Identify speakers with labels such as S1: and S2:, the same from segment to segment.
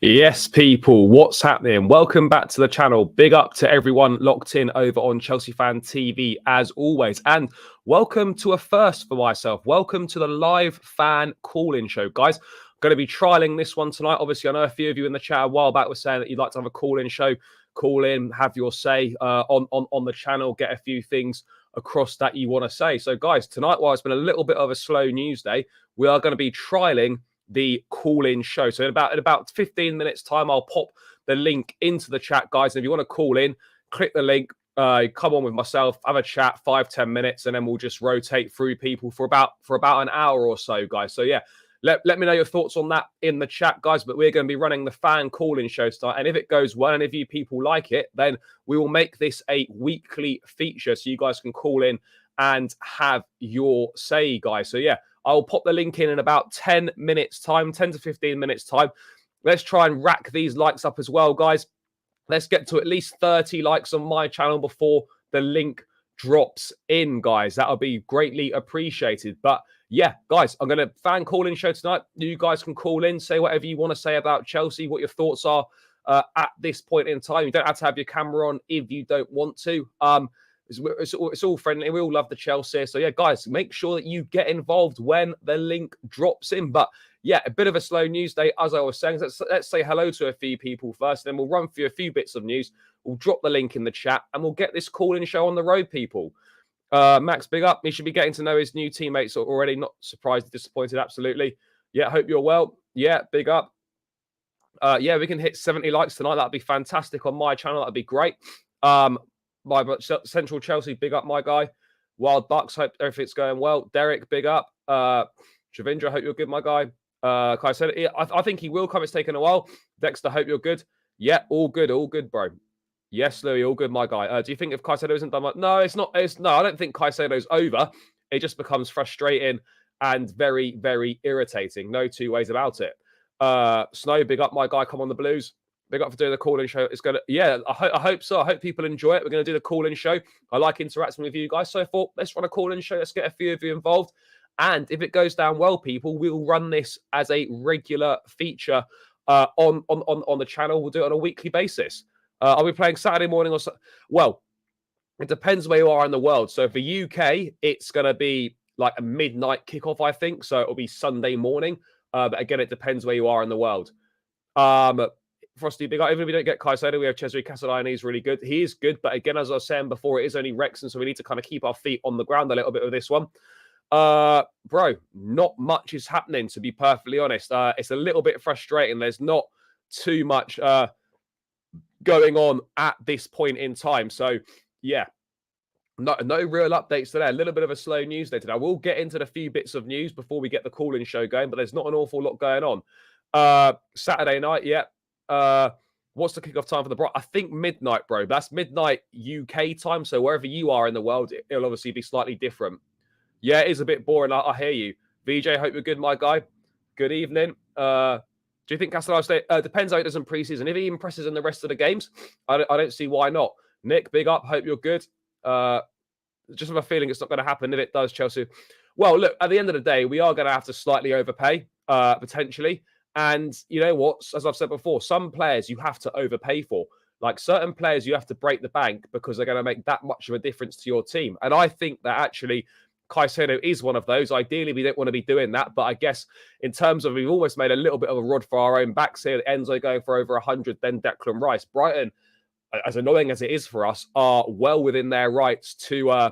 S1: Yes, people, what's happening? Welcome back to the channel. Big up to everyone locked in over on Chelsea Fan TV as always. And welcome to a first for myself. Welcome to the live fan call-in show. Guys, I'm going to be trialing this one tonight. Obviously, I know a few of you in the chat a while back were saying that you'd like to have a call-in show. Call in, have your say on the channel, get a few things across that you want to say. So, guys, tonight, while it's been a little bit of a slow news day, we are going to be trialing the call-in show. So in about 15 minutes time, I'll pop the link into the chat, guys. And if you want to call in, click the link, come on with myself, have a chat, 5-10 minutes, and then we'll just rotate through people for about an hour or so, guys. So yeah, let me know your thoughts on that in the chat, guys. But we're going to be running the fan call-in show tonight, and if it goes well and if you people like it, then we will make this a weekly feature so you guys can call in and have your say, guys. So yeah, I'll pop the link in about 10 minutes time, 10 to 15 minutes time. Let's try and rack these likes up as well, guys. Let's get to at least 30 likes on my channel before the link drops in, guys. That'll be greatly appreciated. But yeah, guys, I'm going to fan call-in show tonight. You guys can call in, say whatever you want to say about Chelsea, what your thoughts are at this point in time. You don't have to have your camera on if you don't want to. It's all friendly. We all love the Chelsea. So, yeah, guys, make sure that you get involved when the link drops in. But, yeah, a bit of a slow news day, as I was saying. Let's say hello to a few people first, and then we'll run through a few bits of news. We'll drop the link in the chat, and we'll get this call-in show on the road, people. Max, big up. He should be getting to know his new teammates already. Not surprised, disappointed, absolutely. Yeah, hope you're well. Yeah, big up. Yeah, we can hit 70 likes tonight. That'd be fantastic on my channel. That'd be great. My Central Chelsea, big up, my guy. Wild Bucks, hope everything's going well. Derek, big up. Travindra, hope you're good, my guy. Caicedo, I think he will come. It's taken a while. Dexter, hope you're good. Yeah, all good, bro. Yes, Louis, all good, my guy. Do you think if Caicedo isn't done? No, it's not. No, I don't think Caicedo's over. It just becomes frustrating and very, very irritating. No two ways about it. Snow, big up, my guy. Come on, the Blues. Big up for doing the call-in show. It's gonna, yeah. I hope so. I hope people enjoy it. We're gonna do the call-in show. I like interacting with you guys. So I thought, let's run a call-in show. Let's get a few of you involved. And if it goes down well, people, we'll run this as a regular feature on the channel. We'll do it on a weekly basis. Are we playing Saturday morning or so? Well, it depends where you are in the world. So for UK, it's gonna be like a midnight kickoff, I think. So it'll be Sunday morning. But again, it depends where you are in the world. Frosty, big up. Even if we don't get Caicedo, we have Cesare Castellani. He's really good. He is good. But again, as I was saying before, it is only Wrexham, so we need to kind of keep our feet on the ground a little bit with this one. Bro, not much is happening, to be perfectly honest. It's a little bit frustrating. There's not too much going on at this point in time. So, yeah. No real updates today. A little bit of a slow news day today. I will get into the few bits of news before we get the call-in show going, but there's not an awful lot going on. Saturday night, yeah. What's the kickoff time for the Brighton? I think midnight, bro. That's midnight UK time. So wherever you are in the world, it'll obviously be slightly different. Yeah, it is a bit boring. I hear you. VJ, hope you're good, my guy. Good evening. Do you think Castellano stay? Depends how he does in preseason. If he impresses in the rest of the games, I don't see why not. Nick, big up. Hope you're good. Just have a feeling it's not going to happen. If it does, Chelsea. Well, look, at the end of the day, we are going to have to slightly overpay, potentially. And you know what? As I've said before, some players you have to overpay for. Like certain players, you have to break the bank because they're going to make that much of a difference to your team. And I think that actually Caicedo is one of those. Ideally, we don't want to be doing that. But I guess in terms of we've almost made a little bit of a rod for our own backs here. Enzo going for over 100, then Declan Rice. Brighton, as annoying as it is for us, are well within their rights to ask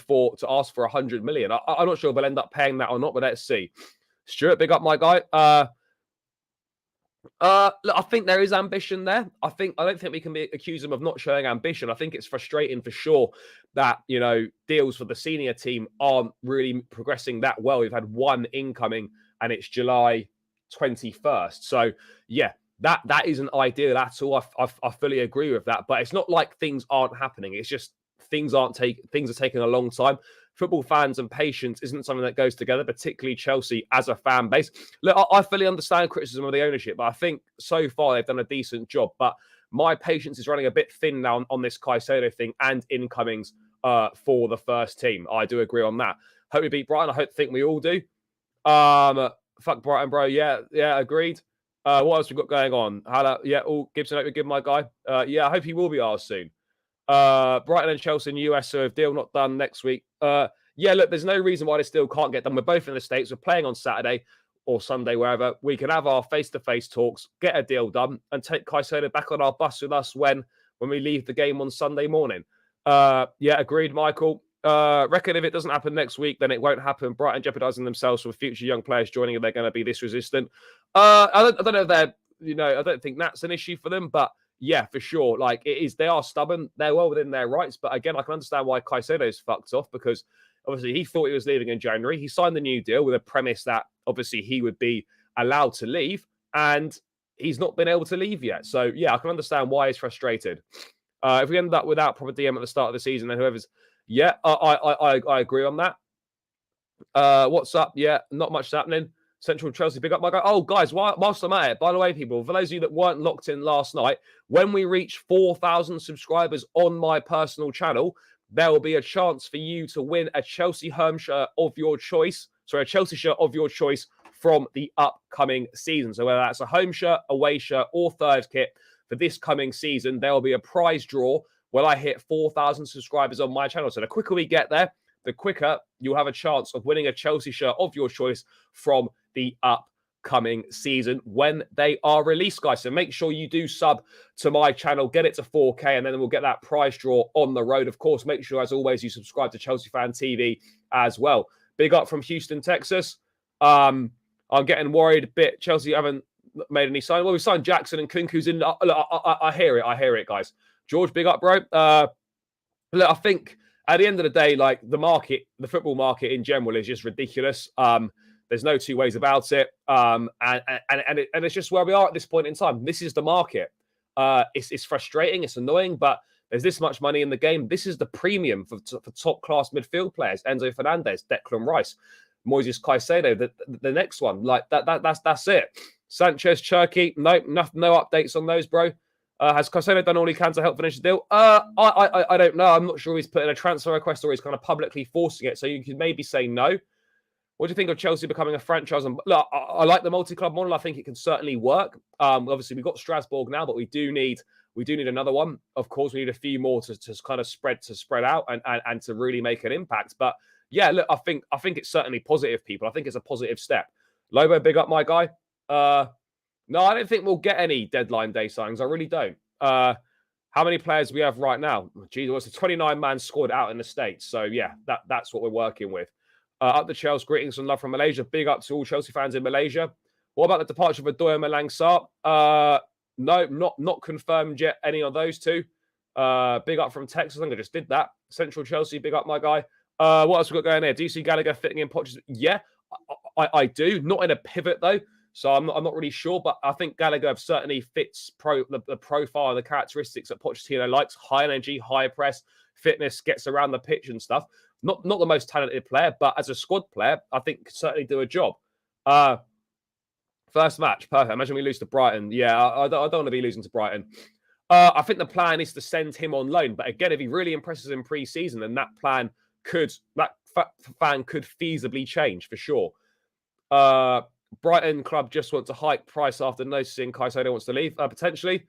S1: for 100 million. I'm not sure if we'll end up paying that or not, but let's see. Stuart, big up, my guy. Look, I think there is ambition there. I don't think we can accuse them of not showing ambition. I think it's frustrating for sure that, you know, deals for the senior team aren't really progressing that well. We've had one incoming and it's July 21st. So, yeah, that isn't ideal at all. I fully agree with that. But it's not like things aren't happening. It's just things are taking a long time. Football fans and patience isn't something that goes together, particularly Chelsea as a fan base. Look, I fully understand criticism of the ownership, but I think so far they've done a decent job. But my patience is running a bit thin now on this Caicedo thing and incomings for the first team. I do agree on that. Hope we beat Brighton. I think we all do. Fuck Brighton, bro. Yeah, agreed. What else we got going on? Yeah, Gibson, hope you're good, my guy. Yeah, I hope he will be ours soon. Brighton and Chelsea in the US, so if deal not done next week. Yeah, look, there's no reason why this deal can't get done. We're both in the States. We're playing on Saturday or Sunday, wherever. We can have our face-to-face talks, get a deal done, and take Caicedo back on our bus with us when we leave the game on Sunday morning. Yeah, agreed, Michael. Reckon if it doesn't happen next week, then it won't happen. Brighton jeopardising themselves with future young players joining, and they're going to be this resistant. I don't know if they're, I don't think that's an issue for them, but yeah, for sure. Like it is, they are stubborn. They're well within their rights. But again, I can understand why Caicedo's fucked off because obviously he thought he was leaving in January. He signed the new deal with a premise that obviously he would be allowed to leave, and he's not been able to leave yet. So yeah, I can understand why he's frustrated. If we end up without proper DM at the start of the season, then whoever's I agree on that. What's up? Yeah, not much happening. Central Chelsea, big up my guy. Oh, guys, whilst I'm at it, by the way, people, for those of you that weren't locked in last night, when we reach 4,000 subscribers on my personal channel, there will be a chance for you to win a Chelsea home shirt of your choice. Sorry, a Chelsea shirt of your choice from the upcoming season. So whether that's a home shirt, away shirt, or third kit for this coming season, there will be a prize draw when I hit 4,000 subscribers on my channel. So the quicker we get there, the quicker you'll have a chance of winning a Chelsea shirt of your choice from the upcoming season when they are released, guys. So make sure you do sub to my channel, get it to 4K, and then we'll get that prize draw on the road. Of course, make sure, as always, you subscribe to Chelsea Fan TV as well. Big up from Houston, Texas. I'm getting worried a bit. Chelsea haven't made any sign. Well, we signed Jackson and Kunku's in. I hear it, guys. George, big up, bro. Look, I think at the end of the day, like the market, the football market in general is just ridiculous. There's no two ways about it. And it's just where we are at this point in time. This is the market. It's frustrating. It's annoying, but there's this much money in the game. This is the premium for top class midfield players. Enzo Fernandez, Declan Rice, Moises Caicedo, the next one. Like that's it. Sanchez, Cherky, no updates on those, bro. Has Caicedo done all he can to help finish the deal? I don't know. I'm not sure he's put in a transfer request or he's kind of publicly forcing it. So you could maybe say no. What do you think of Chelsea becoming a franchise? And look, I like the multi-club model. I think it can certainly work. Obviously, we've got Strasbourg now, but we do need another one. Of course, we need a few more to kind of spread out and to really make an impact. But yeah, look, I think it's certainly positive, people. I think it's a positive step. Lobo, big up my guy. No, I don't think we'll get any deadline day signings. I really don't. How many players we have right now? Geez, what's a 29-man squad out in the States? So yeah, that's what we're working with. Up the Chelsea, greetings and love from Malaysia. Big up to all Chelsea fans in Malaysia. What about the departure of Adoya Malang Sarr? No, not confirmed yet. Any of those two. Big up from Texas. I think I just did that. Central Chelsea, big up my guy. What else we got going here? Do you see Gallagher fitting in Pochettino? Yeah, I do. Not in a pivot though. So I'm not really sure, but I think Gallagher certainly fits the profile, the characteristics that Pochettino likes: high energy, high press, fitness, gets around the pitch and stuff. Not the most talented player, but as a squad player, I think could certainly do a job. First match, perfect. Imagine we lose to Brighton. Yeah, I don't want to be losing to Brighton. I think the plan is to send him on loan, but again, if he really impresses in pre-season, then that fan could feasibly change for sure. Brighton club just want to hike price after noticing Caicedo wants to leave. Potentially,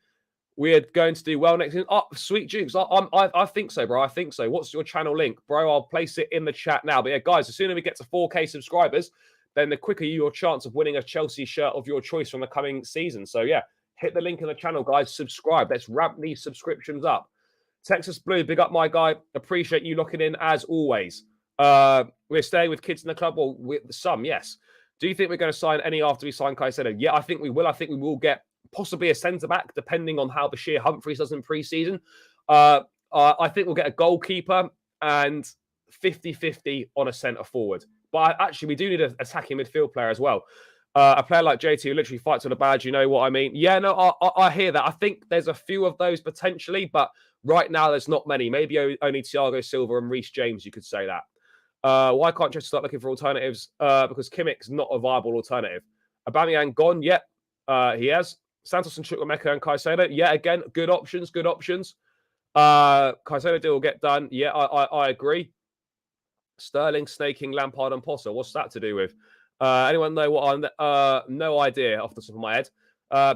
S1: we're going to do well next season. Oh, sweet Jukes. I think so, bro. I think so. What's your channel link, bro? I'll place it in the chat now. But yeah, guys, as soon as we get to 4K subscribers, then the quicker your chance of winning a Chelsea shirt of your choice from the coming season. So yeah, hit the link in the channel, guys. Subscribe. Let's ramp these subscriptions up. Texas Blue, big up my guy. Appreciate you locking in as always. We're staying with kids in the club, or with some, yes. Do you think we're going to sign any after we sign Caicedo? Yeah, I think we will. I think we will get possibly a centre-back, depending on how Bashir Humphreys does in pre-season. I think we'll get a goalkeeper and 50-50 on a centre-forward. But actually, we do need an attacking midfield player as well. A player like JT who literally fights on a badge, you know what I mean? Yeah, no, I hear that. I think there's a few of those potentially, but right now there's not many. Maybe only Thiago Silva and Reece James, you could say that. Why can't Chelsea start looking for alternatives? Because Kimmich's not a viable alternative. Aubameyang gone? Yep, he has. Santos and Chukwuemeka and Caicedo? Yeah, again, good options. Caicedo deal will get done. Yeah, I agree. Sterling, snaking, Lampard and Potter. What's that to do with? Anyone know what I'm... no idea off the top of my head.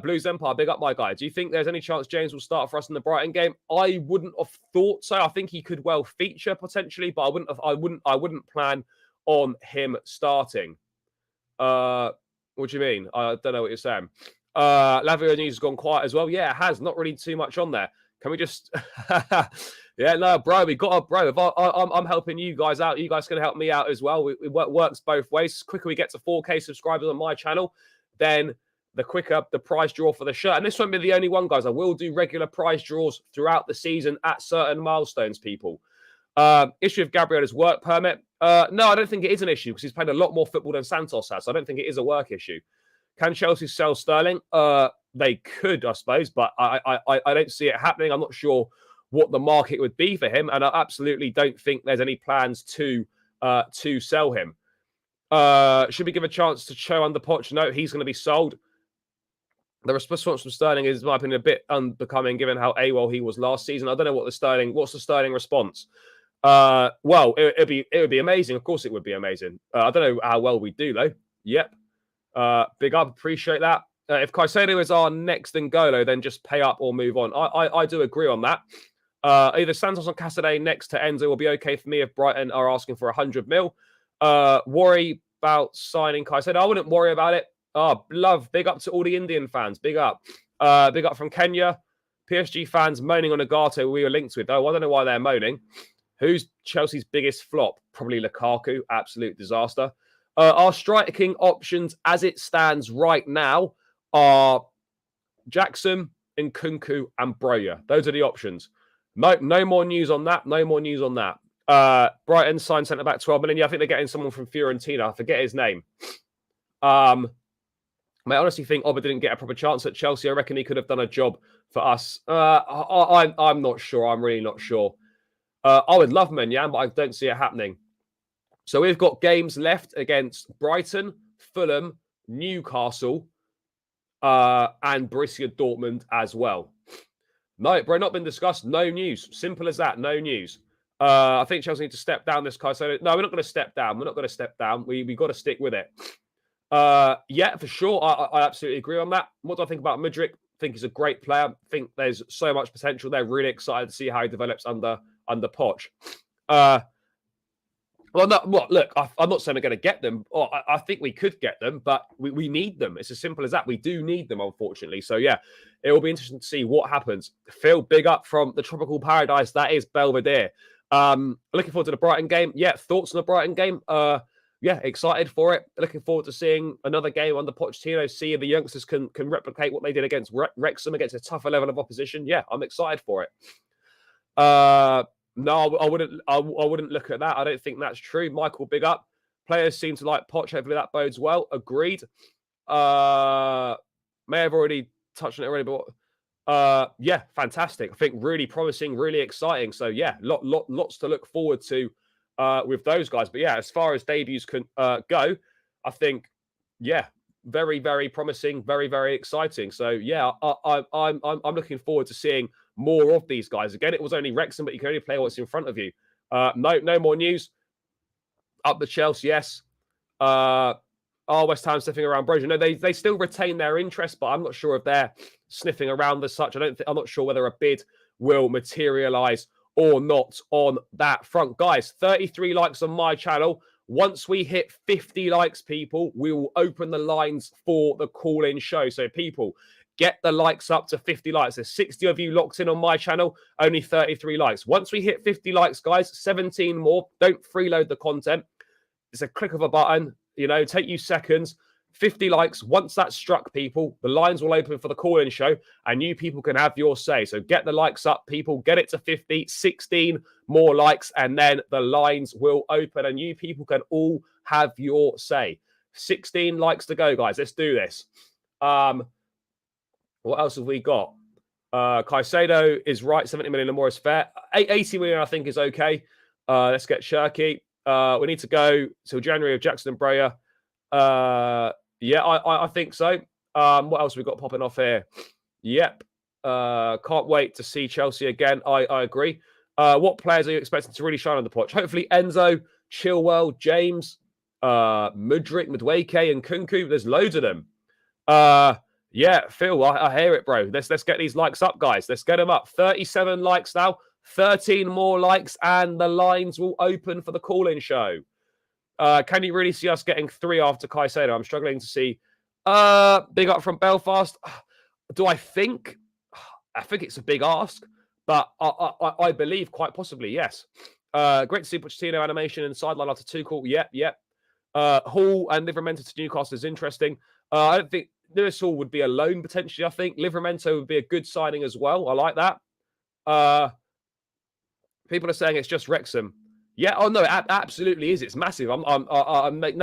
S1: Blues Empire, big up, my guy. Do you think there's any chance James will start for us in the Brighton game? I wouldn't have thought so. I think he could well feature potentially, but I wouldn't plan on him starting. What do you mean? I don't know what you're saying. Lavio News has gone quiet as well. Yeah, it has. Not really too much on there. Can we just... Yeah, no, bro, we got a bro. If I'm helping you guys out, you guys can help me out as well. It works both ways. The quicker we get to 4K subscribers on my channel, then the quicker the prize draw for the shirt. And this won't be the only one, guys. I will do regular prize draws throughout the season at certain milestones, people. Issue of Gabriel's work permit. No, I don't think it is an issue because he's played a lot more football than Santos has. So I don't think it is a work issue. Can Chelsea sell Sterling? They could, I suppose, but I don't see it happening. I'm not sure what the market would be for him, and I absolutely don't think there's any plans to sell him. Should we give a chance to Cho under Poch? No, he's going to be sold. The response from Sterling is, in my opinion, a bit unbecoming given how AWOL he was last season. I don't know what's the Sterling response. Well, it would be amazing. Of course, it would be amazing. I don't know how well we do though. Yep. Big up, appreciate that. If Caicedo is our next N'Golo, then just pay up or move on. I do agree on that. Either Santos or Caicedo next to Enzo will be okay for me if Brighton are asking for 100 mil. Worry about signing Caicedo. I wouldn't worry about it. Love. Big up to all the Indian fans. Big up. Big up from Kenya. PSG fans moaning on Agato we were linked with. Oh, I don't know why they're moaning. Who's Chelsea's biggest flop? Probably Lukaku. Absolute disaster. Our striking options as it stands right now are Jackson, Nkunku, and Broja. Those are the options. No more news on that. No more news on that. Brighton signed centre-back 12 million. Yeah, I think they're getting someone from Fiorentina. I forget his name. I honestly think Oba didn't get a proper chance at Chelsea. I reckon he could have done a job for us. I'm not sure. I'm really not sure. I would love Menyan, but I don't see it happening. So we've got games left against Brighton, Fulham, Newcastle, and Borussia Dortmund as well. No, bro, not been discussed. No news. Simple as that. No news. I think Chelsea need to step down this Caicedo. No, we're not going to step down. We're not going to step down. We got to stick with it. Yeah, for sure. I absolutely agree on that. What do I think about Mudryk? I think he's a great player. I think there's so much potential there. Really excited to see how he develops under Poch. Well, no, look, I'm not saying we're going to get them. I think we could get them, but we need them. It's as simple as that. We do need them, unfortunately. So, yeah, it will be interesting to see what happens. Phil, big up from the tropical paradise. That is Belvedere. Looking forward to the Brighton game. Yeah, thoughts on the Brighton game? Yeah, excited for it. Looking forward to seeing another game under Pochettino, see if the youngsters can replicate what they did against Wrexham, against a tougher level of opposition. Yeah, I'm excited for it. No, I wouldn't look at that. I don't think that's true. Michael, big up. Players seem to like Poch. Hopefully that bodes well. Agreed. May have already touched on it already, but yeah, fantastic. I think really promising, really exciting. So yeah, lots to look forward to with those guys. But yeah, as far as debuts can go, I think yeah, very, very promising, very, very exciting. So yeah, I'm looking forward to seeing more of these guys. Again, it was only Wrexham, but you can only play what's in front of you. No more news. Up the Chelsea, yes. West Ham sniffing around Broja? No, they still retain their interest, but I'm not sure if they're sniffing around as such. I'm not sure whether a bid will materialise or not on that front. Guys, 33 likes on my channel. Once we hit 50 likes, people, we will open the lines for the call-in show. So, people, get the likes up to 50 likes. There's 60 of you locked in on my channel, only 33 likes. Once we hit 50 likes, guys, 17 more. Don't freeload the content. It's a click of a button. Take you seconds. 50 likes. Once that's struck, people, the lines will open for the call-in show and you people can have your say. So get the likes up, people. Get it to 50, 16 more likes, and then the lines will open and you people can all have your say. 16 likes to go, guys. Let's do this. What else have we got? Caicedo is right. 70 million or more is fair. 80 million, I think, is okay. Let's get Shirky. We need to go till January of Jackson and Broja. Yeah, I think so. What else have we got popping off here? Yep. Can't wait to see Chelsea again. I agree. What players are you expecting to really shine on the Poch? Hopefully Enzo, Chilwell, James, Mudryk, Madueke, and Nkunku. There's loads of them. Yeah, Phil, I hear it, bro. Let's get these likes up, guys. Let's get them up. 37 likes now, 13 more likes, and the lines will open for the call-in show. Can you really see us getting 3 after Caicedo? I'm struggling to see. Big up from Belfast. Do I think? I think it's a big ask, but I believe quite possibly, yes. Great to see Pochettino animation and sideline after 2 call. Yep. Hall and Livramento to Newcastle is interesting. I don't think Lewis Hall would be a loan potentially. I think Livramento would be a good signing as well. I like that. People are saying it's just Wrexham. Yeah, oh no, it absolutely is. It's massive. I make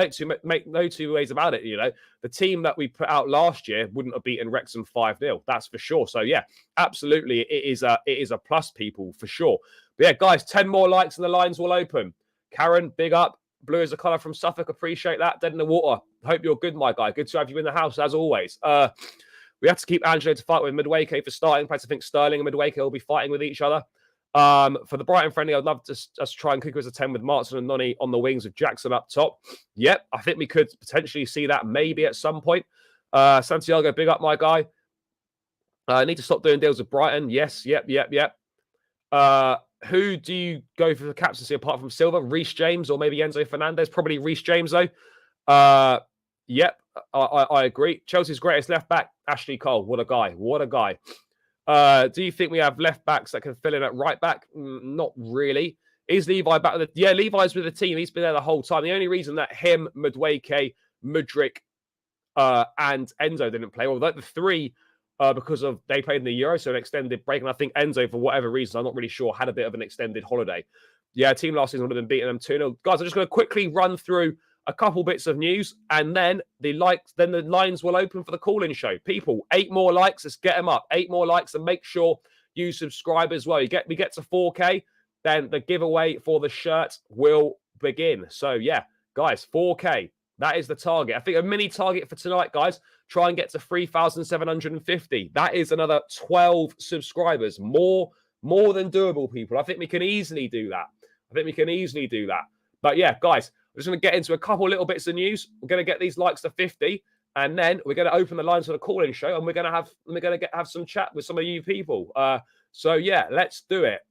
S1: no two ways about it. You know, the team that we put out last year wouldn't have beaten Wrexham 5-0. That's for sure. So yeah, absolutely, it is a plus, people, for sure. But yeah, guys, 10 more likes and the lines will open. Karen, big up. Blue is a colour from Suffolk. Appreciate that. Dead in the water. Hope you're good, my guy. Good to have you in the house as always. We have to keep Angelo to fight with Midwake for starting. Perhaps I think Sterling and Midwake will be fighting with each other. For the Brighton friendly, I'd love to just try and cook as a 10 with Martin and Noni on the wings with Jackson up top. Yep, I think we could potentially see that maybe at some point. Santiago, big up, my guy. I need to stop doing deals with Brighton. Yes, yep. Who do you go for the captaincy apart from Silva? Reece James or maybe Enzo Fernandez? Probably Reece James, though. Yep, I agree. Chelsea's greatest left back, Ashley Cole. What a guy. What a guy. Do you think we have left backs that can fill in at right back? Not really. Is Levi back with the... Yeah, Levi's with the team. He's been there the whole time. The only reason that him, Madueke, Mudryk, and Enzo didn't play, well, the three, because of they played in the Euro, so an extended break. And I think Enzo, for whatever reason, I'm not really sure, had a bit of an extended holiday. Yeah, team last season would have been beating them 2-0. Guys, I'm just going to quickly run through a couple bits of news, and then the lines will open for the call-in show. People, 8 more likes. Let's get them up. 8 more likes, and make sure you subscribe as well. We get to 4K, then the giveaway for the shirt will begin. So yeah, guys, 4K. That is the target. I think a mini target for tonight, guys. Try and get to 3,750. That is another 12 subscribers. More than doable, people. I think we can easily do that. But yeah, guys, I'm just going to get into a couple little bits of news. We're going to get these likes to 50, and then we're going to open the lines for the call-in show, and we're going to have some chat with some of you people. So yeah, let's do it.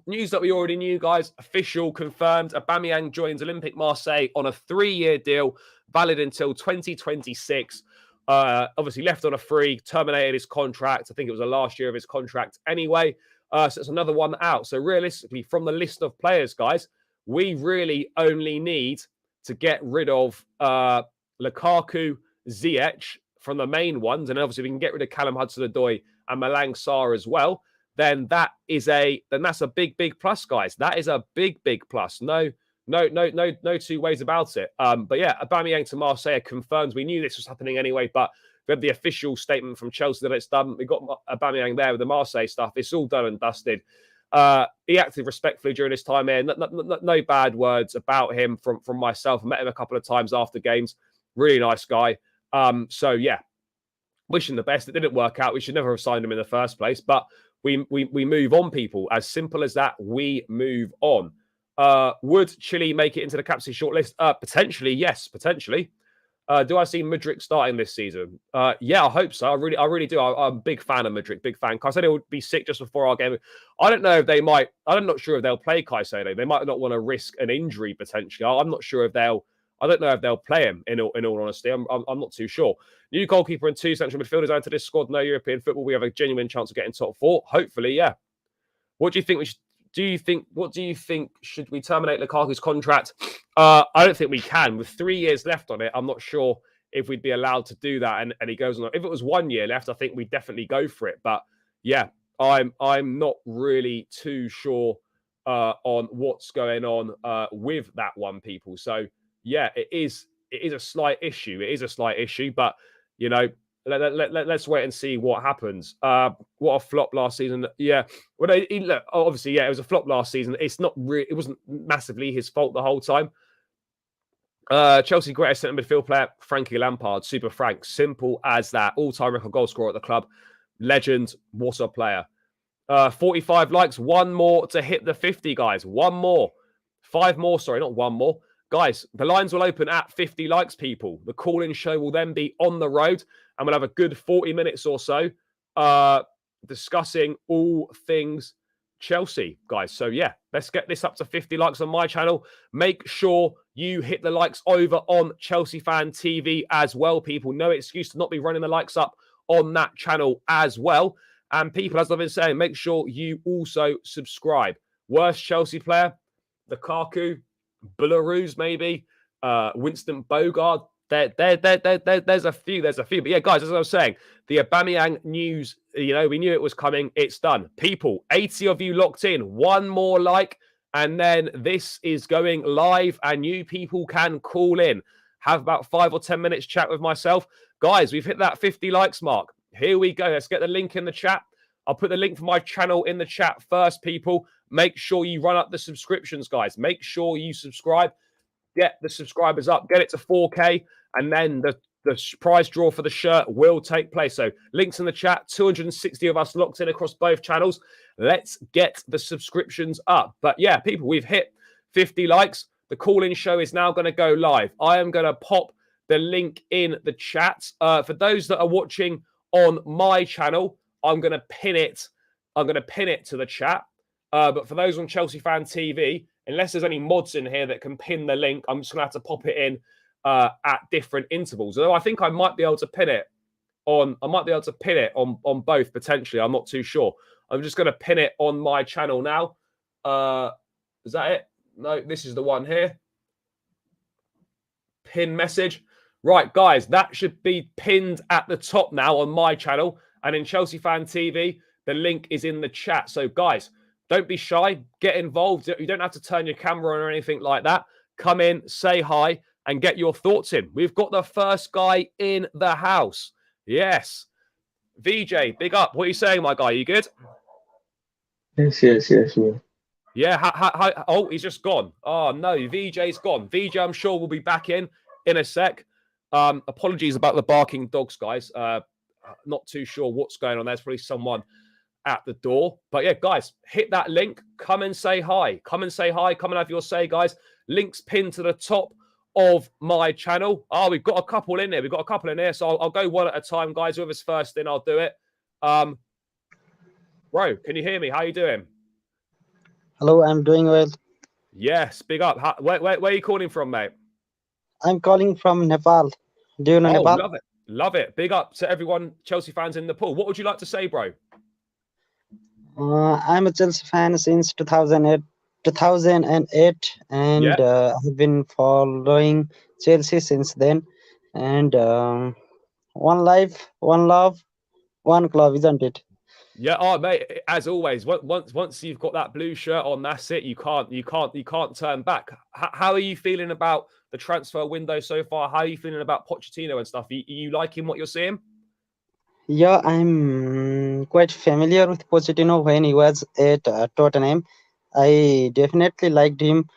S1: News that we already knew, guys. Official, confirmed. Aubameyang joins Olympique Marseille on a 3-year deal, valid until 2026. Obviously left on a free, terminated his contract. I think it was the last year of his contract anyway. So it's another one out. So realistically, from the list of players, guys, we really only need to get rid of Lukaku, Ziyech from the main ones. And obviously we can get rid of Callum Hudson-Odoi and Malang Sarr as well. Then that's a big plus, guys. That is a big plus. No two ways about it. But yeah, Aubameyang to Marseille confirmed. We knew this was happening anyway, but we have the official statement from Chelsea that it's done. We got Aubameyang there with the Marseille stuff. It's all done and dusted. He acted respectfully during his time here. No bad words about him from myself. I met him a couple of times after games. Really nice guy. So yeah, wish him the best. It didn't work out. We should never have signed him in the first place. But we move on, people. As simple as that. We move on. Would Chile make it into the captaincy shortlist? Potentially, yes. Potentially. Do I see Mudryk starting this season? Yeah, I hope so. I really do. I'm a big fan of Mudryk. Big fan. Caicedo would be sick just before our game. I don't know if they might. I'm not sure if they'll play Caicedo. They might not want to risk an injury potentially. I'm not sure if they'll. I don't know if they'll play him. In all honesty, I'm not too sure. New goalkeeper and 2 central midfielders added to this squad. No European football. We have a genuine chance of getting top 4. Hopefully, yeah. What do you think? What do you think? Should we terminate Lukaku's contract? I don't think we can. With 3 years left on it, I'm not sure if we'd be allowed to do that. And he goes on. If it was 1 year left, I think we'd definitely go for it. But yeah, I'm not really too sure on what's going on with that one, people. So yeah, it is a slight issue. It is a slight issue, but you know. Let's wait and see what happens. What a flop last season. Yeah. Well, look, obviously, yeah, it was a flop last season. It's not really. It wasn't massively his fault the whole time. Chelsea greatest centre midfield player, Frankie Lampard. Super Frank. Simple as that. All-time record goal scorer at the club. Legend. What a player. 45 likes. 1 more to hit the 50, guys. 1 more. 5 more. Sorry, not 1 more. guys, the lines will open at 50 likes, people. The call-in show will then be on the road, and we'll have a good 40 minutes or so discussing all things Chelsea, guys. So yeah, let's get this up to 50 likes on my channel. Make sure you hit the likes over on Chelsea Fan TV as well, people. No excuse to not be running the likes up on that channel as well. And people, as I've been saying, make sure you also subscribe. Worst Chelsea player, Lukaku, Belarus maybe, Winston Bogart. There's a few. But yeah, guys, as I was saying, the Aubameyang news, we knew it was coming. It's done. People, 80 of you locked in. One more like, and then this is going live, and you people can call in. Have about 5 or 10 minutes chat with myself. Guys, we've hit that 50 likes mark. Here we go. Let's get the link in the chat. I'll put the link for my channel in the chat first, people. Make sure you run up the subscriptions, guys. Make sure you subscribe. Get the subscribers up. Get it to 4K. And then the prize draw for the shirt will take place. So links in the chat. 260 of us locked in across both channels. Let's get the subscriptions up. But yeah, people, we've hit 50 likes. The call-in show is now going to go live. I am going to pop the link in the chat. For those that are watching on my channel, I'm going to pin it. I'm going to pin it to the chat. But for those on Chelsea Fan TV, unless there's any mods in here that can pin the link, I'm just going to have to pop it in at different intervals. Although I think I might be able to pin it on. I might be able to pin it on both potentially. I'm not too sure. I'm just going to pin it on my channel now. Is that it? No, this is the one here. Pin message. Right, guys, that should be pinned at the top now on my channel. And in Chelsea Fan TV, the link is in the chat. So, guys, don't be shy. Get involved. You don't have to turn your camera on or anything like that. Come in, say hi, and get your thoughts in. We've got the first guy in the house. Yes. VJ, big up. What are you saying, my guy? You good?
S2: Yes.
S1: Yeah. Oh, he's just gone. Oh, no. VJ's gone. VJ, I'm sure, will be back in a sec. Apologies about the barking dogs, guys. Not too sure what's going on. There's probably someone at the door. But yeah, guys, hit that link. Come and say hi. Come and say hi. Come and have your say, guys. Links pinned to the top of my channel. Oh, we've got a couple in there. We've got a couple in here. So I'll go one at a time, guys. Whoever's first in, I'll do it. Bro, can you hear me? How you doing?
S3: Hello, I'm doing well.
S1: Yes, big up. Where are you calling from, mate?
S3: I'm calling from Nepal. Do you know Nepal?
S1: Love it. Love it. Big up to everyone, Chelsea fans in Nepal. What would you like to say, bro?
S3: I'm a Chelsea fan since 2008, and I've been following Chelsea since then. And one life, one love, one club, isn't it?
S1: Yeah, oh mate, as always, once you've got that blue shirt on, that's it. You can't turn back. How are you feeling about the transfer window so far? How are you feeling about Pochettino and stuff? Are you liking what you're seeing?
S3: Yeah, I'm quite familiar with Pochettino when he was at Tottenham. I definitely liked him,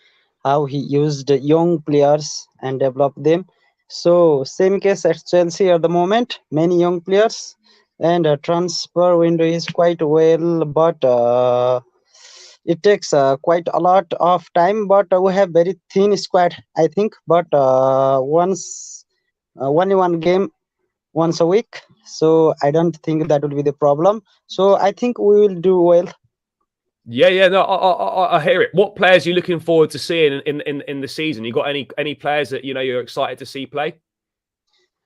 S3: how he used young players and developed them. So same case at Chelsea at the moment, many young players, and transfer window is quite well, but it takes quite a lot of time. But we have very thin squad, I think. But only one game once a week, so I don't think that will be the problem. So I think we will do well.
S1: Yeah, no, I hear it. What players are you looking forward to seeing in the season? You got any players that you're excited to see play?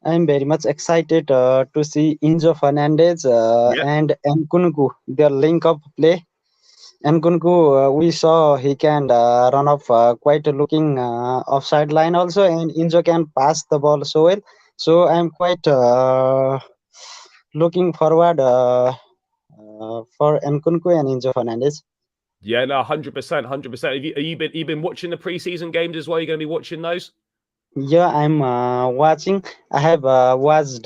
S3: I'm very much excited to see Enzo Fernandez and Nkunku, their link-up play. Nkunku, we saw he can run off quite looking offside line also, and Enzo can pass the ball so well. So I'm quite looking forward for Nkunku and Enzo Fernandez.
S1: Yeah, no, 100%. Have you been watching the preseason games as well? You're going to be watching those?
S3: Yeah, I'm watching. I have watched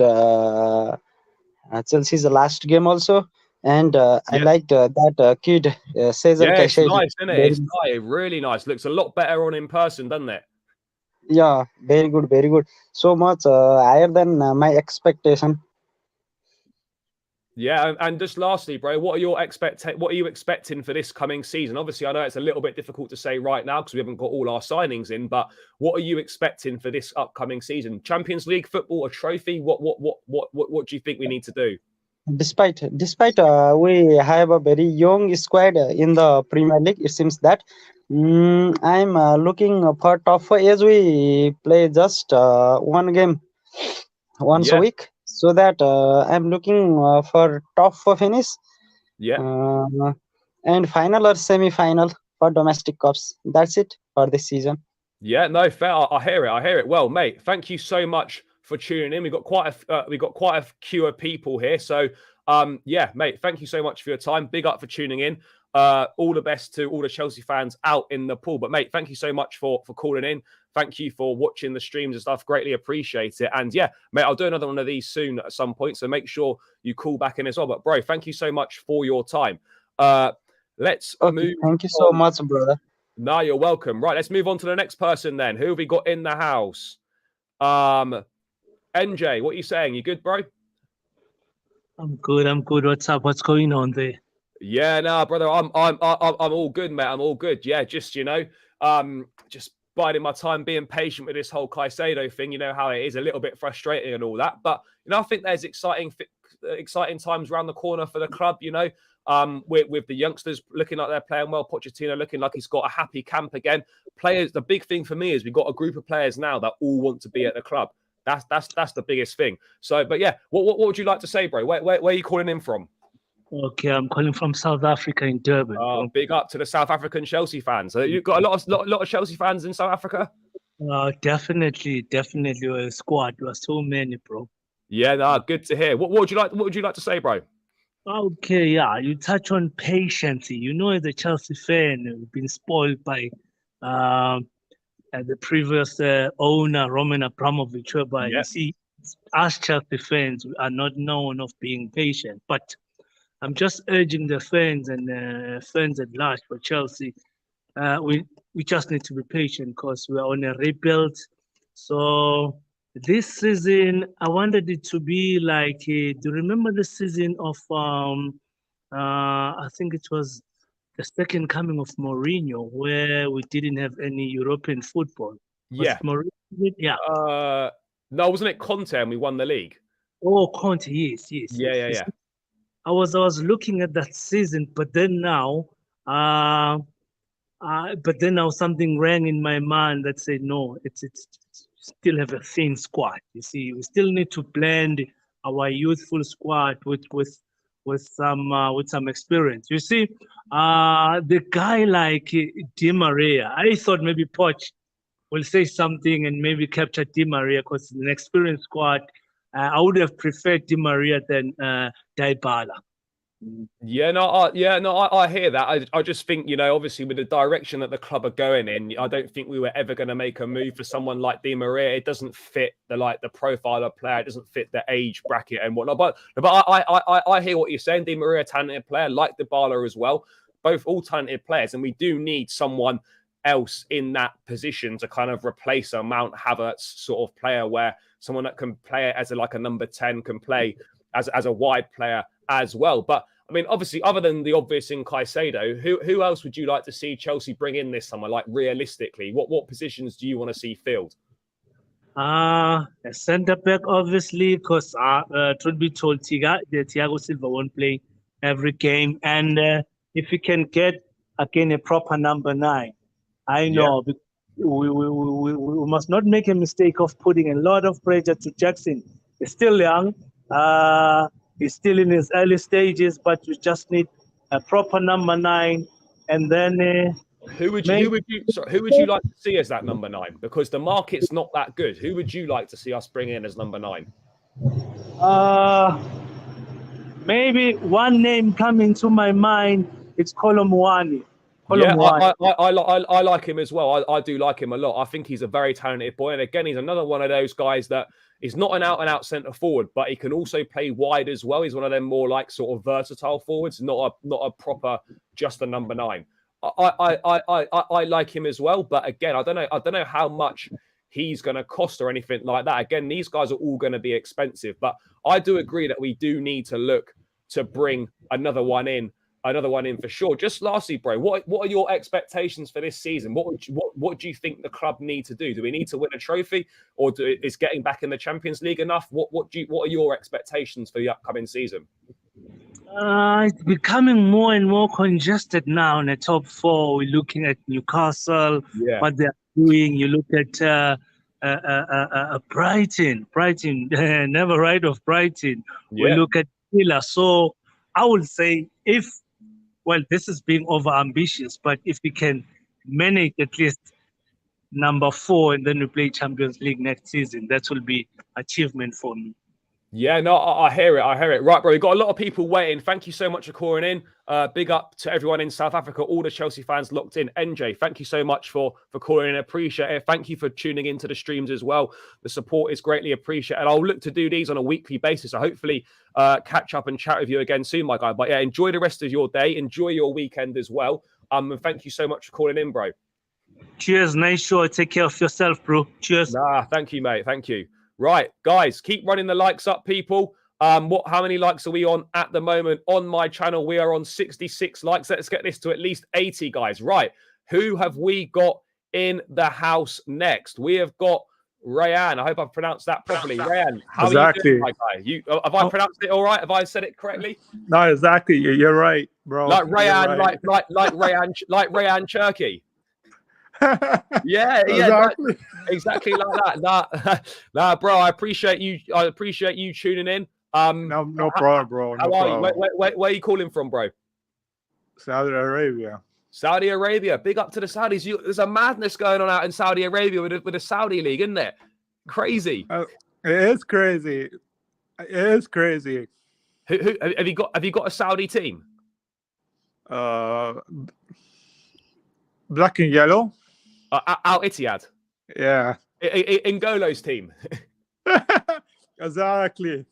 S3: Chelsea's last game also, and I liked that kid, Cesar
S1: Caicedo. It's nice, isn't it? It's nice, really nice. Looks a lot better on in person, doesn't it?
S3: Yeah, very good. So much higher than my expectation.
S1: Yeah, and just lastly, bro, what are you expecting for this coming season? Obviously, I know it's a little bit difficult to say right now because we haven't got all our signings in, but what are you expecting for this upcoming season? Champions League football, a trophy? What do you think we need to do?
S3: Despite we have a very young squad in the Premier League, it seems that I'm looking for top four as we play just one game once a
S1: Yeah,
S3: week, so that I'm looking for top four finish
S1: yeah.
S3: uh, and final or semi-final for domestic cups. That's it for this season.
S1: Yeah, no, fair. I hear it. I hear it. Well, mate, thank you so much for tuning in. We've got quite a queue of people here. So, yeah, mate, thank you so much for your time. Big up for tuning in. All the best to all the Chelsea fans out in the pool. But, mate, thank you so much for calling in. Thank you for watching the streams and stuff. Greatly appreciate it. And yeah, mate, I'll do another one of these soon at some point. So make sure you call back in as well. But, bro, thank you so much for your time. Let's move.
S3: Thank you so much, brother.
S1: No, you're welcome. Right, let's move on to the next person then. Who have we got in the house? NJ, what are you saying? You good, bro?
S2: I'm good. What's up? What's going on there?
S1: Yeah, no, brother, I'm all good, mate. I'm all good. Yeah, just just biding my time, being patient with this whole Caicedo thing. You know how it is, a little bit frustrating and all that. But I think there's exciting times around the corner for the club. With the youngsters looking like they're playing well, Pochettino looking like he's got a happy camp again. Players, the big thing for me is we've got a group of players now that all want to be at the club. That's the biggest thing. So, but yeah, what would you like to say, bro? Where are you calling in from?
S2: Okay, I'm calling from South Africa in Durban.
S1: Big up to the South African Chelsea fans. You've got a lot of Chelsea fans in South Africa.
S2: Definitely, a squad. There are so many, bro.
S1: Yeah, no, good to hear. What would you like to say, bro?
S2: Okay, yeah, you touch on patience. As a Chelsea fan, we've been spoiled by the previous owner, Roman Abramovich, whereby
S1: Yeah.
S2: you see, us Chelsea fans are not known of being patient. But I'm just urging the fans and fans at large for Chelsea, we just need to be patient because we're on a rebuild. So this season, I wanted it to be like, do you remember the season of, I think it was the second coming of Mourinho, where we didn't have any European football?
S1: Yeah.
S2: Yeah.
S1: No, wasn't it Conte and we won the league?
S2: Oh, Conte, yes.
S1: Yeah.
S2: I was looking at that season, but then now something rang in my mind that said, no, it's still have a thin squad. You see, we still need to blend our youthful squad with some experience. You see, the guy like Di Maria, I thought maybe Poch will say something and maybe capture Di Maria because an experienced squad. I would have preferred Di Maria than Dybala.
S1: I hear that. I just think, obviously with the direction that the club are going in, I don't think we were ever going to make a move for someone like Di Maria. It doesn't fit the profile of player. It doesn't fit the age bracket and whatnot. But I hear what you're saying. Di Maria, talented player, like Dybala as well. Both all talented players, and we do need someone else in that position to kind of replace a Mount Havertz sort of player, where someone that can play as a number 10 can play as a wide player as well. But I mean, obviously, other than the obvious in Caicedo, who else would you like to see Chelsea bring in this summer? Like realistically, what positions do you want to see filled?
S2: A centre back, obviously, because truth be told, Thiago Silva won't play every game, and if we can get again a proper number 9, I know we must not make a mistake of putting a lot of pressure to Jackson. He's still young. He's still in his early stages, but we just need a proper number 9. And then
S1: who would you like to see as that number 9? Because the market's not that good. Who would you like to see us bring in as number 9?
S2: Maybe one name coming to my mind. It's Colomwani.
S1: I like him as well. I do like him a lot. I think he's a very talented boy. And again, he's another one of those guys that is not an out-and-out centre forward, but he can also play wide as well. He's one of them more like sort of versatile forwards, not a proper just a number 9. I like him as well. But again, I don't know how much he's going to cost or anything like that. Again, these guys are all going to be expensive. But I do agree that we do need to look to bring another one in for sure. Just lastly, bro, what are your expectations for this season? What do you think the club need to do? Do we need to win a trophy, or is getting back in the Champions League enough? What are your expectations for the upcoming season?
S2: It's becoming more and more congested now in the top four. We're looking at Newcastle, what they're doing. You look at Brighton, never right of Brighton. We look at Villa. So I would say this is being over ambitious, but if we can manage at least number 4 and then we play Champions League next season, that will be achievement for me.
S1: Yeah, no, I hear it. Right, bro, we've got a lot of people waiting. Thank you so much for calling in. Big up to everyone in South Africa, all the Chelsea fans locked in. NJ, thank you so much for calling in. Appreciate it. Thank you for tuning into the streams as well. The support is greatly appreciated. And I'll look to do these on a weekly basis. So hopefully catch up and chat with you again soon, my guy. But yeah, enjoy the rest of your day. Enjoy your weekend as well. And thank you so much for calling in, bro.
S2: Cheers. Nice show. Take care of yourself, bro. Cheers.
S1: Thank you, mate. Thank you. Right, guys, keep running the likes up, people. How many likes are we on at the moment on my channel? We are on 66 likes. Let's get this to at least 80, guys. Right, who have we got in the house next? We have got Rayanne. I hope I've pronounced that properly. Rayanne, how are you doing, my guy? Have I pronounced it all right? Have I said it correctly?
S4: No, exactly. You're right, bro.
S1: Like Rayanne,
S4: right.
S1: like Rayanne Cherky. Yeah, exactly like that. Nah, bro. I appreciate you tuning in.
S4: No problem, bro.
S1: How are you? Where are you calling from, bro?
S4: Saudi Arabia.
S1: Saudi Arabia. Big up to the Saudis. There's a madness going on out in Saudi Arabia with the Saudi League, isn't there? Crazy.
S4: It is crazy. It is crazy.
S1: Who have you got a Saudi team?
S4: Black and yellow.
S1: Al Ittihad.
S4: Yeah.
S1: N'Golo's team.
S4: Exactly.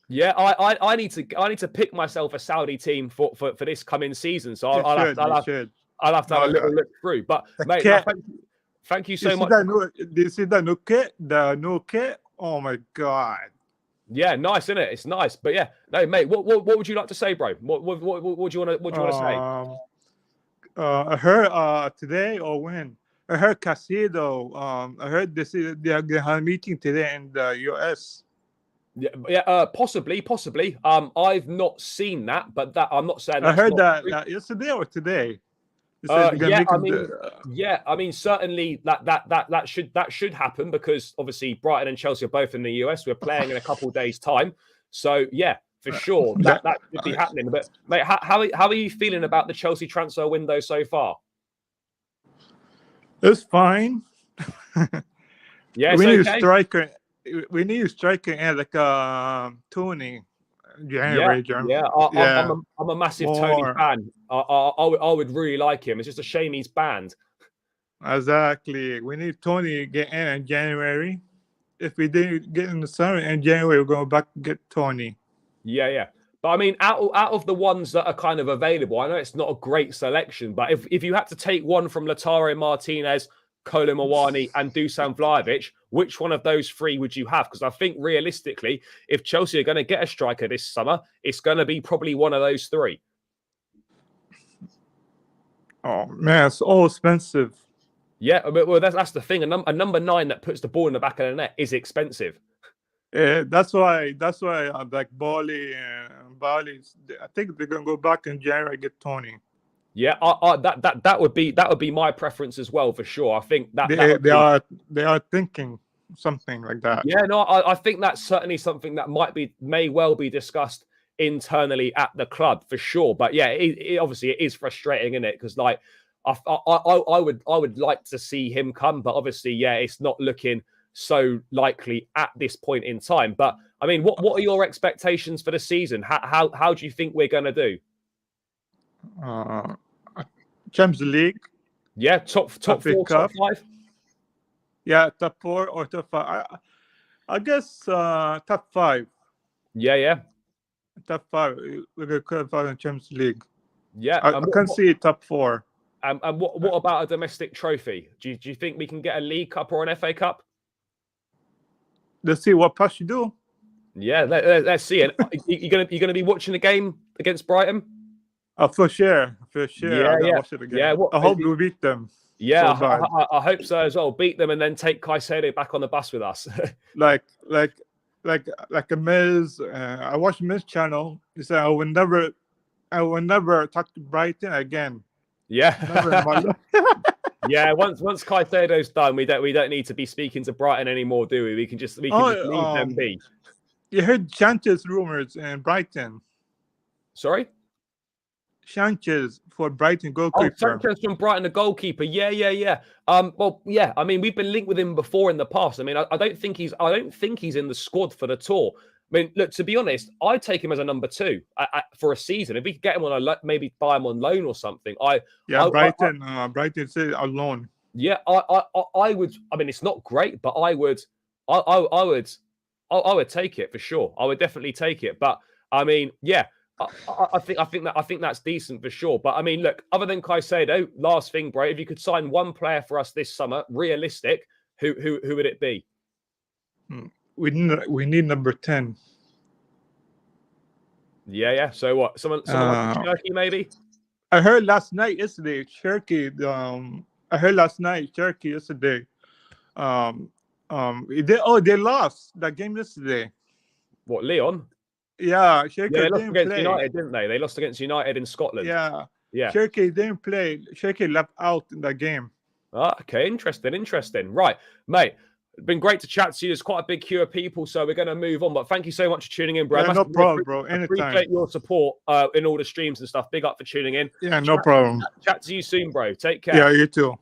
S1: Yeah, I need to pick myself a Saudi team for this coming season. So I'll have to have a little look through. But mate, thank you so much.
S4: Do you see the new kit? Oh my god.
S1: Yeah, nice, isn't it? It's nice. But yeah, no, mate. What would you like to say, bro? What do you want to say?
S4: I heard today or when? I heard Caicedo. I heard they have a meeting today in the US.
S1: Yeah, possibly. I've not seen that, but that I'm not saying.
S4: I heard that yesterday or today.
S1: I mean, certainly that should happen because obviously Brighton and Chelsea are both in the US. We're playing in a couple of days' time, so yeah, for sure that should be happening. But mate, how are you feeling about the Chelsea transfer window so far?
S4: It's fine.
S1: Yeah,
S4: we need a striker. We need a striker and like Tony.
S1: January. I'm a massive Tony fan. I would really like him. It's just a shame he's banned.
S4: Exactly. We need Tony to get in January. If we didn't get in the summer in January, we're going back to get Tony.
S1: Yeah. But I mean, out of the ones that are kind of available, I know it's not a great selection, but if you had to take one from Lautaro Martinez, Kolo Muani, and Dusan Vlahovic, which one of those three would you have? Because I think realistically, if Chelsea are going to get a striker this summer, it's going to be probably one of those three.
S4: Oh man, it's all expensive.
S1: Yeah, well, that's the thing. A number 9 that puts the ball in the back of the net is expensive.
S4: Yeah, that's why like Bali. I think they're gonna go back in January and get Tony.
S1: Yeah, that would be my preference as well for sure. I think
S4: they are thinking something like that.
S1: Yeah, no, I think that's certainly something that may well be discussed internally at the club for sure. But yeah, it obviously it is frustrating, isn't it? Because like I would like to see him come, but obviously yeah, it's not looking so likely at this point in time. But I mean, what are your expectations for the season? How do you think we're going to do?
S4: Champions League.
S1: Yeah, top 4, top 5.
S4: Yeah, top 4 or top 5. I guess top 5.
S1: Yeah.
S4: Top 5. We're going to qualify in Champions League.
S1: Yeah,
S4: I can see top 4.
S1: And what about a domestic trophy? Do you think we can get a League Cup or an FA Cup?
S4: Let's see what Pash do.
S1: Yeah, let's see it. You're gonna be watching the game against Brighton?
S4: For sure.
S1: Yeah,
S4: I'm gonna
S1: yeah,
S4: watch it again.
S1: yeah.
S4: I hope we beat them.
S1: Yeah,
S4: So bad.
S1: I hope so as well. Beat them and then take Caicedo back on the bus with us.
S4: like a Miz. I watched Miz channel. He said I will never talk to Brighton again.
S1: Yeah,
S4: Never in my life.
S1: yeah. Once Caicedo's done, we don't need to be speaking to Brighton anymore, do we? We can just leave them be.
S4: You heard Sanchez rumors in Brighton.
S1: Sorry?
S4: Sanchez for Brighton goalkeeper.
S1: Oh, Sanchez from Brighton, the goalkeeper. Yeah. Well, yeah. I mean, we've been linked with him before in the past. I mean, I don't think he's in the squad for the tour. I mean, look, to be honest, I'd take him as a number 2 for a season. If we could get him on maybe buy him on loan or something.
S4: Brighton said alone.
S1: Yeah, I would. I mean, it's not great, but I would take it for sure. I would definitely take it. But I mean, yeah. I think that's decent for sure. But I mean, look, other than Caicedo, last thing, bro, if you could sign one player for us this summer, realistic, who would it be?
S4: We need number 10.
S1: Yeah. So what? Someone like Turkey, maybe?
S4: I heard yesterday, Turkey. I heard Turkey yesterday. They lost that game yesterday.
S1: What, Leon?
S4: Yeah,
S1: they lost against United, didn't they? They lost against United in Scotland.
S4: Yeah. Turkey didn't play. Turkey left out in that game.
S1: Okay, interesting. Right, mate. It's been great to chat to you. There's quite a big queue of people, so we're going to move on. But thank you so much for tuning in, bro.
S4: Yeah, no problem, bro. Anytime.
S1: Appreciate your support in all the streams and stuff. Big up for tuning in.
S4: Yeah, no problem.
S1: Chat to you soon, bro. Take care.
S4: Yeah, you too.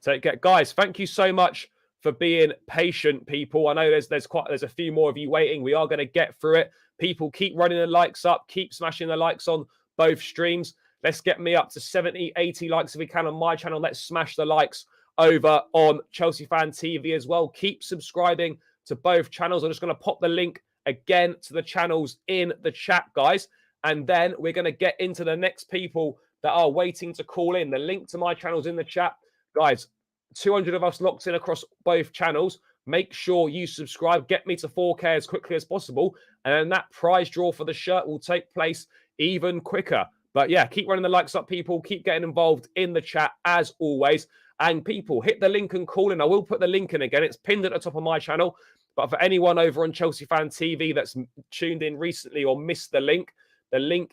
S1: Take care, guys. Thank you so much for being patient, people. I know there's a few more of you waiting. We are going to get through it. People, keep running the likes up. Keep smashing the likes on both streams. Let's get me up to 70, 80 likes if we can on my channel. Let's smash the likes over on Chelsea Fan TV as well. Keep subscribing to both channels. I'm just going to pop the link again to the channels in the chat, guys. And then we're going to get into the next people that are waiting to call in. The link to my channel's in the chat. Guys, 200 of us locked in across both channels. Make sure you subscribe. Get me to 4K as quickly as possible. And then that prize draw for the shirt will take place even quicker. But yeah, keep running the likes up, people. Keep getting involved in the chat as always. And people, hit the link and call in. I will put the link in again. It's pinned at the top of my channel. But for anyone over on Chelsea Fan TV that's tuned in recently or missed the link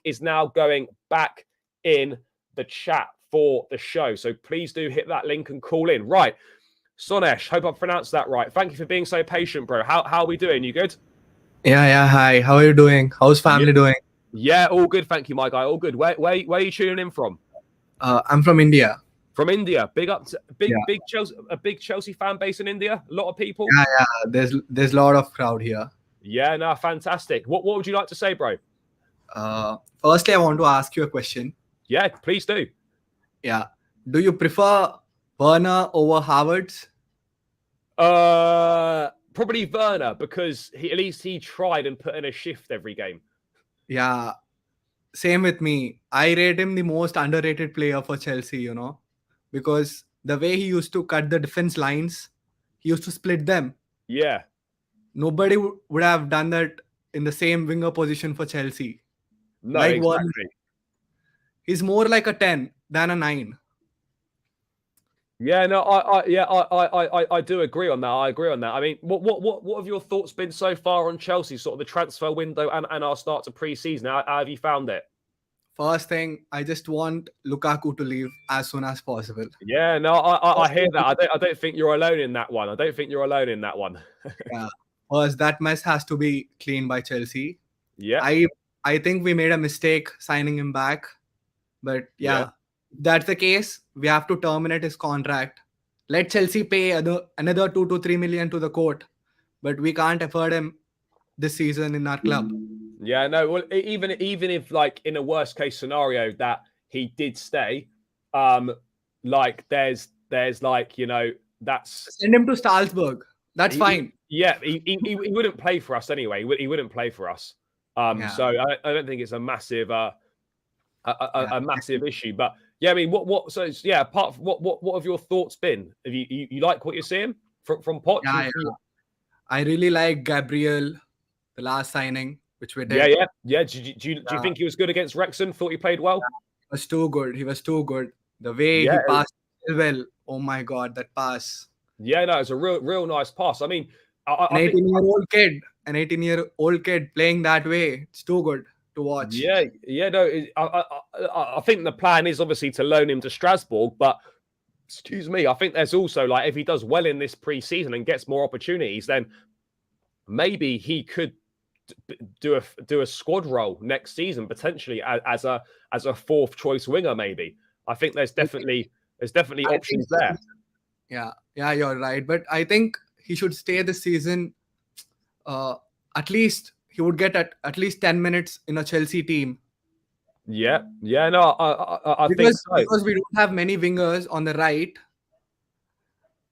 S1: is now going back in the chat for the show. So please do hit that link and call in. Right. Sonash, hope I pronounced that right. Thank you for being so patient, bro. How are we doing? You good?
S5: Yeah. Hi. How are you doing? How's family doing?
S1: Yeah, all good. Thank you, my guy. All good. Where are you tuning in from?
S5: I'm from India.
S1: From India. Big Chelsea, a big Chelsea fan base in India. A lot of people.
S5: Yeah. There's a lot of crowd here.
S1: Yeah, no, fantastic. What would you like to say, bro?
S5: Firstly, I want to ask you a question.
S1: Yeah, please do.
S5: Yeah. Do you prefer Werner over Havertz?
S1: Probably Werner, because at least he tried and put in a shift every game.
S5: Yeah. Same with me. I rate him the most underrated player for Chelsea, because the way he used to cut the defense lines, he used to split them.
S1: Yeah.
S5: Nobody would have done that in the same winger position for Chelsea.
S1: No,
S5: like
S1: exactly.
S5: Werner, he's more like a 10 than a 9.
S1: Yeah, no, I do agree on that. I mean, what have your thoughts been so far on Chelsea, sort of the transfer window and our start to pre-season? How have you found it?
S5: First thing, I just want Lukaku to leave as soon as possible.
S1: Yeah, no, I hear that. I don't think you're alone in that one.
S5: Yeah, first that mess has to be cleaned by Chelsea.
S1: Yeah,
S5: I think we made a mistake signing him back, but yeah. That's the case. We have to terminate his contract. Let Chelsea pay another 2 to 3 million to the court, but we can't afford him this season in our club.
S1: Yeah, no. Well, even if like in a worst case scenario that he did stay, like there's like that's
S5: send him to Salzburg. That's fine.
S1: Yeah, he wouldn't play for us anyway. He wouldn't play for us. So I don't think it's a massive a massive issue, but. Yeah, I mean, apart from what have your thoughts been? Have you like what you're seeing from Poch?
S5: Yeah. I really like Gabriel. the last signing, which we did.
S1: Yeah. Do you think he was good against Wrexham? Thought he played well?
S5: He was too good. He was too good. The way he passed well. Oh my God, that pass.
S1: Yeah, no, it's a real nice pass. I mean,
S5: An 18-year-old kid playing that way. It's too good to watch.
S1: Yeah. No, I think the plan is obviously to loan him to Strasbourg, but excuse me, I think there's also like if he does well in this pre-season and gets more opportunities, then maybe he could do a squad role next season potentially as a fourth choice winger. Maybe I think there's definitely options there.
S5: Yeah, you're right. But I think he should stay this season. At least he would get at least 10 minutes in a Chelsea team.
S1: Yeah. No, I think so.
S5: Because we don't have many wingers on the right.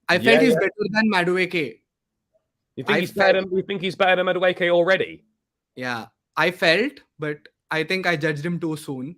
S5: I felt he's better than Madueke.
S1: You think he's better than Madueke already?
S5: Yeah, I felt, but I think I judged him too soon.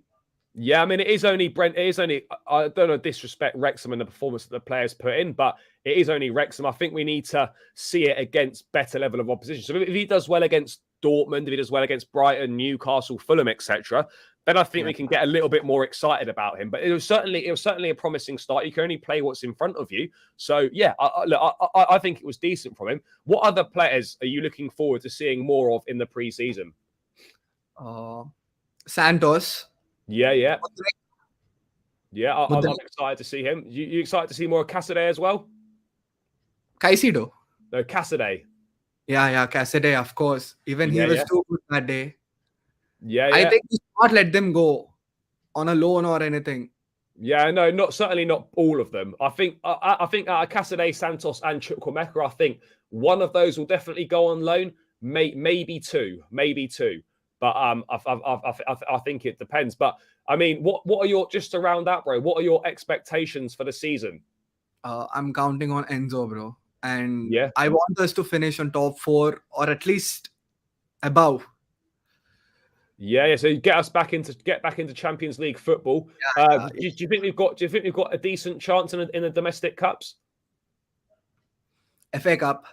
S1: Yeah, I mean, it is only Brent. It is only. I don't know, disrespect Wrexham and the performance that the players put in, but it is only Wrexham. I think we need to see it against better level of opposition. So if he does well against Dortmund, if he does well against Brighton, Newcastle, Fulham, etc., then I think we can get a little bit more excited about him. But it was certainly a promising start. You can only play what's in front of you. So yeah, I think it was decent from him. What other players are you looking forward to seeing more of in the pre-season?
S5: Santos.
S1: Yeah. I'm excited to see him. You excited to see more of Caicedo as well?
S5: Caicedo.
S1: No, Caicedo.
S5: Yeah, Caicedo, of course. Even he was too good that day.
S1: Yeah.
S5: I think we should not let them go on a loan or anything.
S1: Yeah, no, certainly not all of them. I think Caicedo, Santos, and Chukwuemeka. I think one of those will definitely go on loan. Maybe two. But I think it depends. But I mean, what are your, just to round out, bro? What are your expectations for the season?
S5: I'm counting on Enzo, bro, and
S1: yeah,
S5: I want us to finish on top 4 or at least above.
S1: Yeah. So you get back into Champions League football. Do you think we've got a decent chance in the domestic cups?
S5: FA Cup.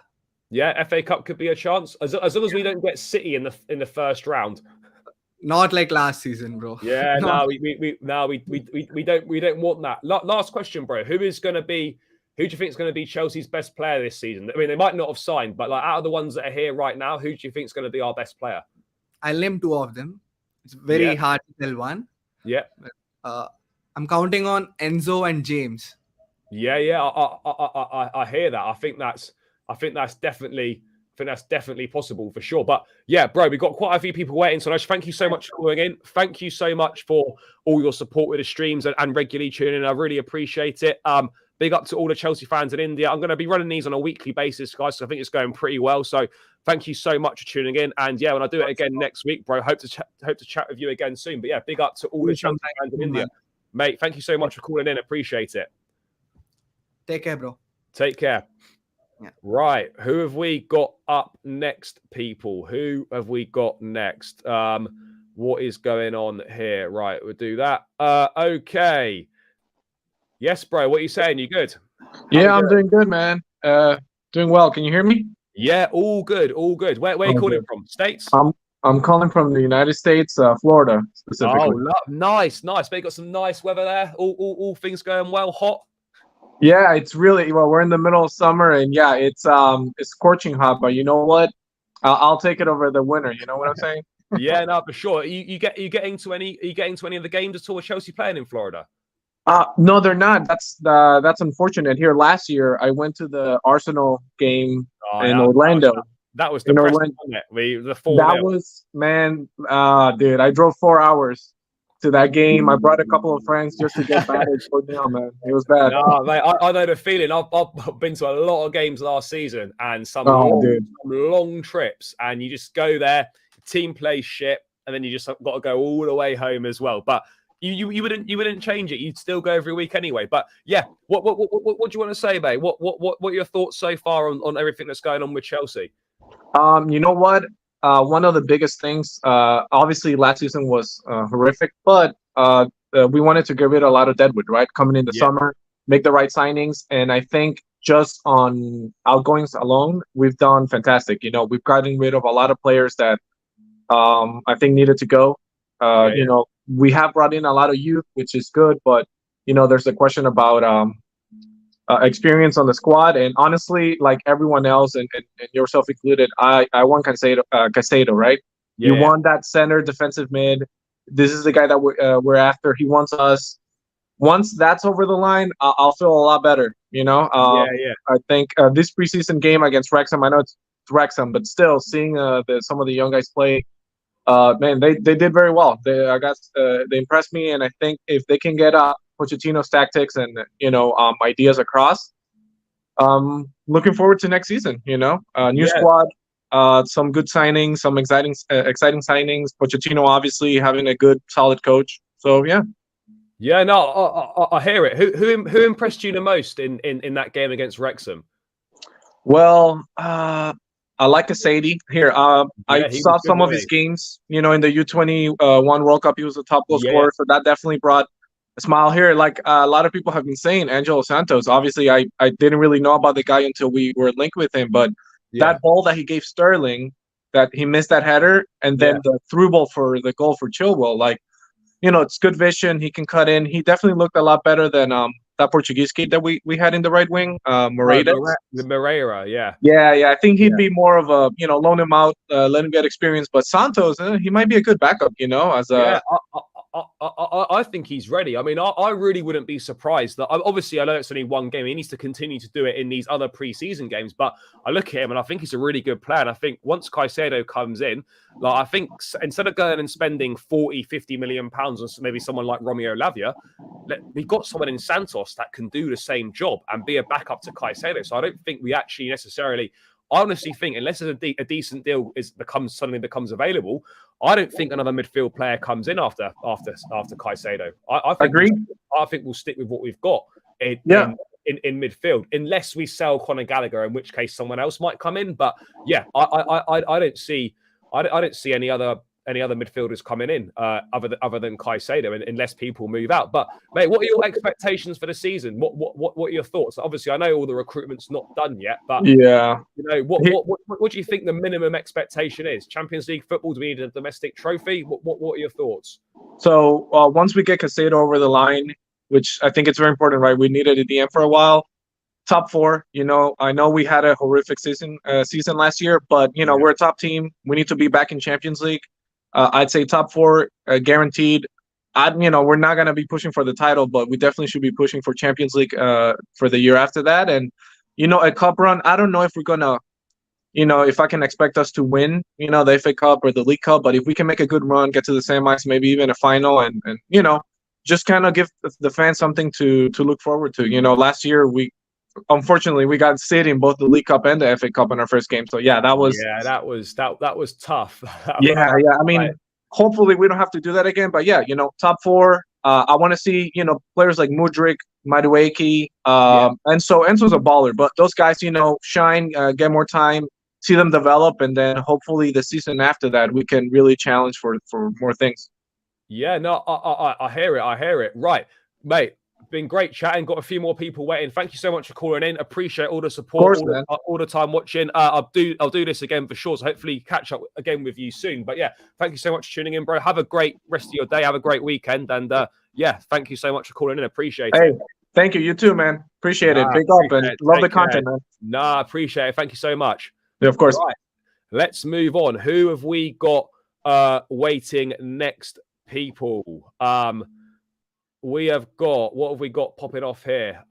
S1: Yeah, FA Cup could be a chance as long as we don't get City in the first round.
S5: Not like last season, bro.
S1: Yeah, no, we don't want that. Last question, bro. Who do you think is going to be Chelsea's best player this season? I mean, they might not have signed, but like out of the ones that are here right now, who do you think is going to be our best player?
S5: I'll name 2 of them. It's very hard to tell one.
S1: Yeah.
S5: I'm counting on Enzo and James.
S1: Yeah. I hear that. I think that's definitely possible for sure. But yeah, bro, we've got quite a few people waiting. So thank you so much for calling in. Thank you so much for all your support with the streams and regularly tuning in. I really appreciate it. Big up to all the Chelsea fans in India. I'm going to be running these on a weekly basis, guys. So I think it's going pretty well. So thank you so much for tuning in. And yeah, when I do it again next week, bro, hope to chat with you again soon. But yeah, big up to all the Chelsea fans in India. Mate, thank you so much for calling in. Appreciate it.
S5: Take care, bro.
S1: Take care.
S5: Yeah.
S1: Right. Who have we got up next, people? Who have we got next? What is going on here? Right. We'll do that. Okay. Yes, bro. What are you saying? You good?
S6: Yeah, I'm doing good, man. Doing well. Can you hear me?
S1: Yeah, all good. All good. Where are you calling from? States?
S6: I'm calling from the United States, Florida specifically.
S1: Oh, nice. But you got some nice weather there. All things going well. Hot.
S6: Yeah, it's really well. We're in the middle of summer, and yeah, it's scorching hot. But you know what? I'll take it over the winter. You know what I'm saying?
S1: Yeah, no, for sure. You getting to any of the games at all with Chelsea playing in Florida?
S6: No, they're not. That's unfortunate. Here last year, I went to the Arsenal game in Orlando.
S1: That was depressing, wasn't it? The 4-0.
S6: That was, man, dude. I drove 4 hours to that game. I brought a couple of friends just to get back and go down, man. It was bad.
S1: No, mate, I know the feeling. I've been to a lot of games last season and some long trips, and you just go there, team plays shit, and then you just got to go all the way home as well. But you wouldn't change it. You'd still go every week anyway. But yeah, what do you want to say, mate? What are your thoughts so far on everything that's going on with Chelsea?
S6: You know what? One of the biggest things, obviously last season was horrific, but we wanted to get rid of a lot of deadwood, right? Coming in the summer, make the right signings. And I think just on outgoings alone, we've done fantastic. You know, we've gotten rid of a lot of players that I think needed to go. You know, we have brought in a lot of youth, which is good, but you know, there's a question about experience on the squad. And honestly, like everyone else, and yourself included, I want Caicedo, right? You want that center defensive mid. This is the guy that we're after. He wants us. Once that's over the line, I'll feel a lot better. You know, I think this preseason game against Wrexham, I know it's Wrexham, but still seeing some of the young guys play, man, they did very well. They impressed me, and I think if they can get Pochettino's tactics and ideas across, looking forward to next season. You know, new squad, some good signings, some exciting signings. Pochettino obviously having a good, solid coach. So yeah.
S1: Yeah, no, I hear it. Who impressed you the most in that game against Wrexham?
S6: Well, I like Caicedo here. I saw some of his games, you know, in the U21 World Cup. He was a top goal scorer, so that definitely brought a smile here. Like a lot of people have been saying, Angelo Santos. Obviously, I didn't really know about the guy until we were linked with him, but that ball that he gave Sterling, that he missed that header, and then the through ball for the goal for Chilwell, like, you know, it's good vision. He can cut in. He definitely looked a lot better than that Portuguese kid that we had in the right wing, Moreira.
S1: Moreira, yeah.
S6: I think he'd be more of a, you know, loan him out, let him get experience. But Santos, he might be a good backup, you know, as a.
S1: I think he's ready. I mean, I really wouldn't be surprised that. Obviously, I know it's only one game. He needs to continue to do it in these other preseason games. But I look at him and I think he's a really good player. And I think once Caicedo comes in, like, I think instead of going and spending 40, 50 million pounds on maybe someone like Romeo Lavia, we've got someone in Santos that can do the same job and be a backup to Caicedo. So I don't think we actually necessarily. I honestly think, unless a decent deal becomes available, I don't think another midfield player comes in after Caicedo. I think
S6: agree.
S1: I think we'll stick with what we've got in midfield, unless we sell Conor Gallagher, in which case someone else might come in. But yeah, I don't see any other midfielders coming in other than Caicedo, unless people move out. But mate, what are your expectations for the season? What are your thoughts? Obviously, I know all the recruitment's not done yet, but you know, what do you think the minimum expectation is? Champions League football? Do we need a domestic trophy? What are your thoughts?
S6: So once we get Caicedo over the line, which I think it's very important, right? We needed at the end for a while. Top 4, you know, I know we had a horrific season last year, but you know, we're a top team. We need to be back in Champions League. I'd say top 4 guaranteed. We're not going to be pushing for the title, but we definitely should be pushing for Champions League for the year after that. And, you know, a cup run, I don't know if we're going to, you know, if I can expect us to win, you know, the FA Cup or the League Cup, but if we can make a good run, get to the semis, maybe even a final, and you know, just kind of give the fans something to look forward to. You know, last year unfortunately we got sit in both the League Cup and the FA Cup in our first game. So yeah, that was
S1: tough.
S6: I mean, hopefully we don't have to do that again. But yeah, you know, top 4. I want to see, you know, players like Mudryk, Madueke, Enzo's a baller. But those guys, you know, shine, get more time, see them develop, and then hopefully the season after that we can really challenge for more things.
S1: Yeah, no, I hear it. Right, mate. Been great chatting. Got a few more people waiting. Thank you so much for calling in. Appreciate all the support, all the time watching. I'll do this again for sure. So hopefully catch up again with you soon. But yeah, thank you so much for tuning in, bro. Have a great rest of your day. Have a great weekend. And yeah, thank you so much for calling in. Appreciate it.
S6: Thank you. You too, man. Appreciate it. Big up and love the content, man.
S1: Appreciate it. Thank you so much.
S6: Yeah, of course.
S1: Right. Let's move on. Who have we got waiting next, people? We have got, what have we got popping off here?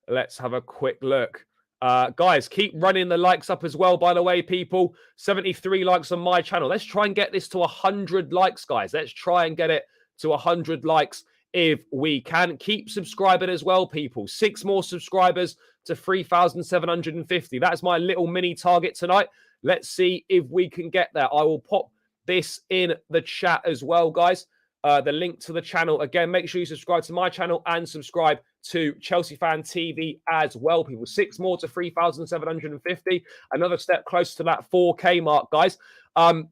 S1: Let's have a quick look. Guys, keep running the likes up as well, by the way, people. 73 likes on my channel. Let's try and get this to 100 likes, guys. Let's try and get it to 100 likes if we can. Keep subscribing as well, people. 6 more subscribers to 3,750. That's my little mini target tonight. Let's see if we can get there. I will pop this in the chat as well, guys. The link to the channel. Again, make sure you subscribe to my channel and subscribe to Chelsea Fan TV as well, people. 6 more to 3,750. Another step closer to that 4K mark, guys.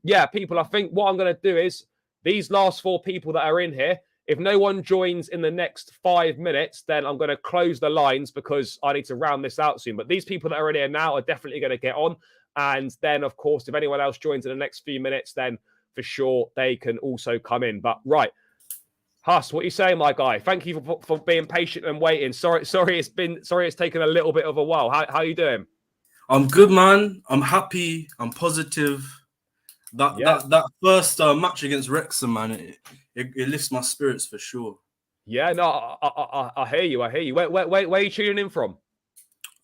S1: Yeah, people, I think what I'm going to do is these last 4 people that are in here, if no one joins in the next 5 minutes, then I'm going to close the lines because I need to round this out soon. But these people that are in here now are definitely going to get on. And then, of course, if anyone else joins in the next few minutes, then for sure they can also come in. But right, Huss, what are you saying, my guy? Thank you for being patient and waiting. Sorry, it's taken a little bit of a while. How are you doing?
S7: I'm good, man. I'm happy. I'm positive. That first match against Wrexham, man, it lifts my spirits for sure.
S1: Yeah, no, I hear you. Where are you tuning in from?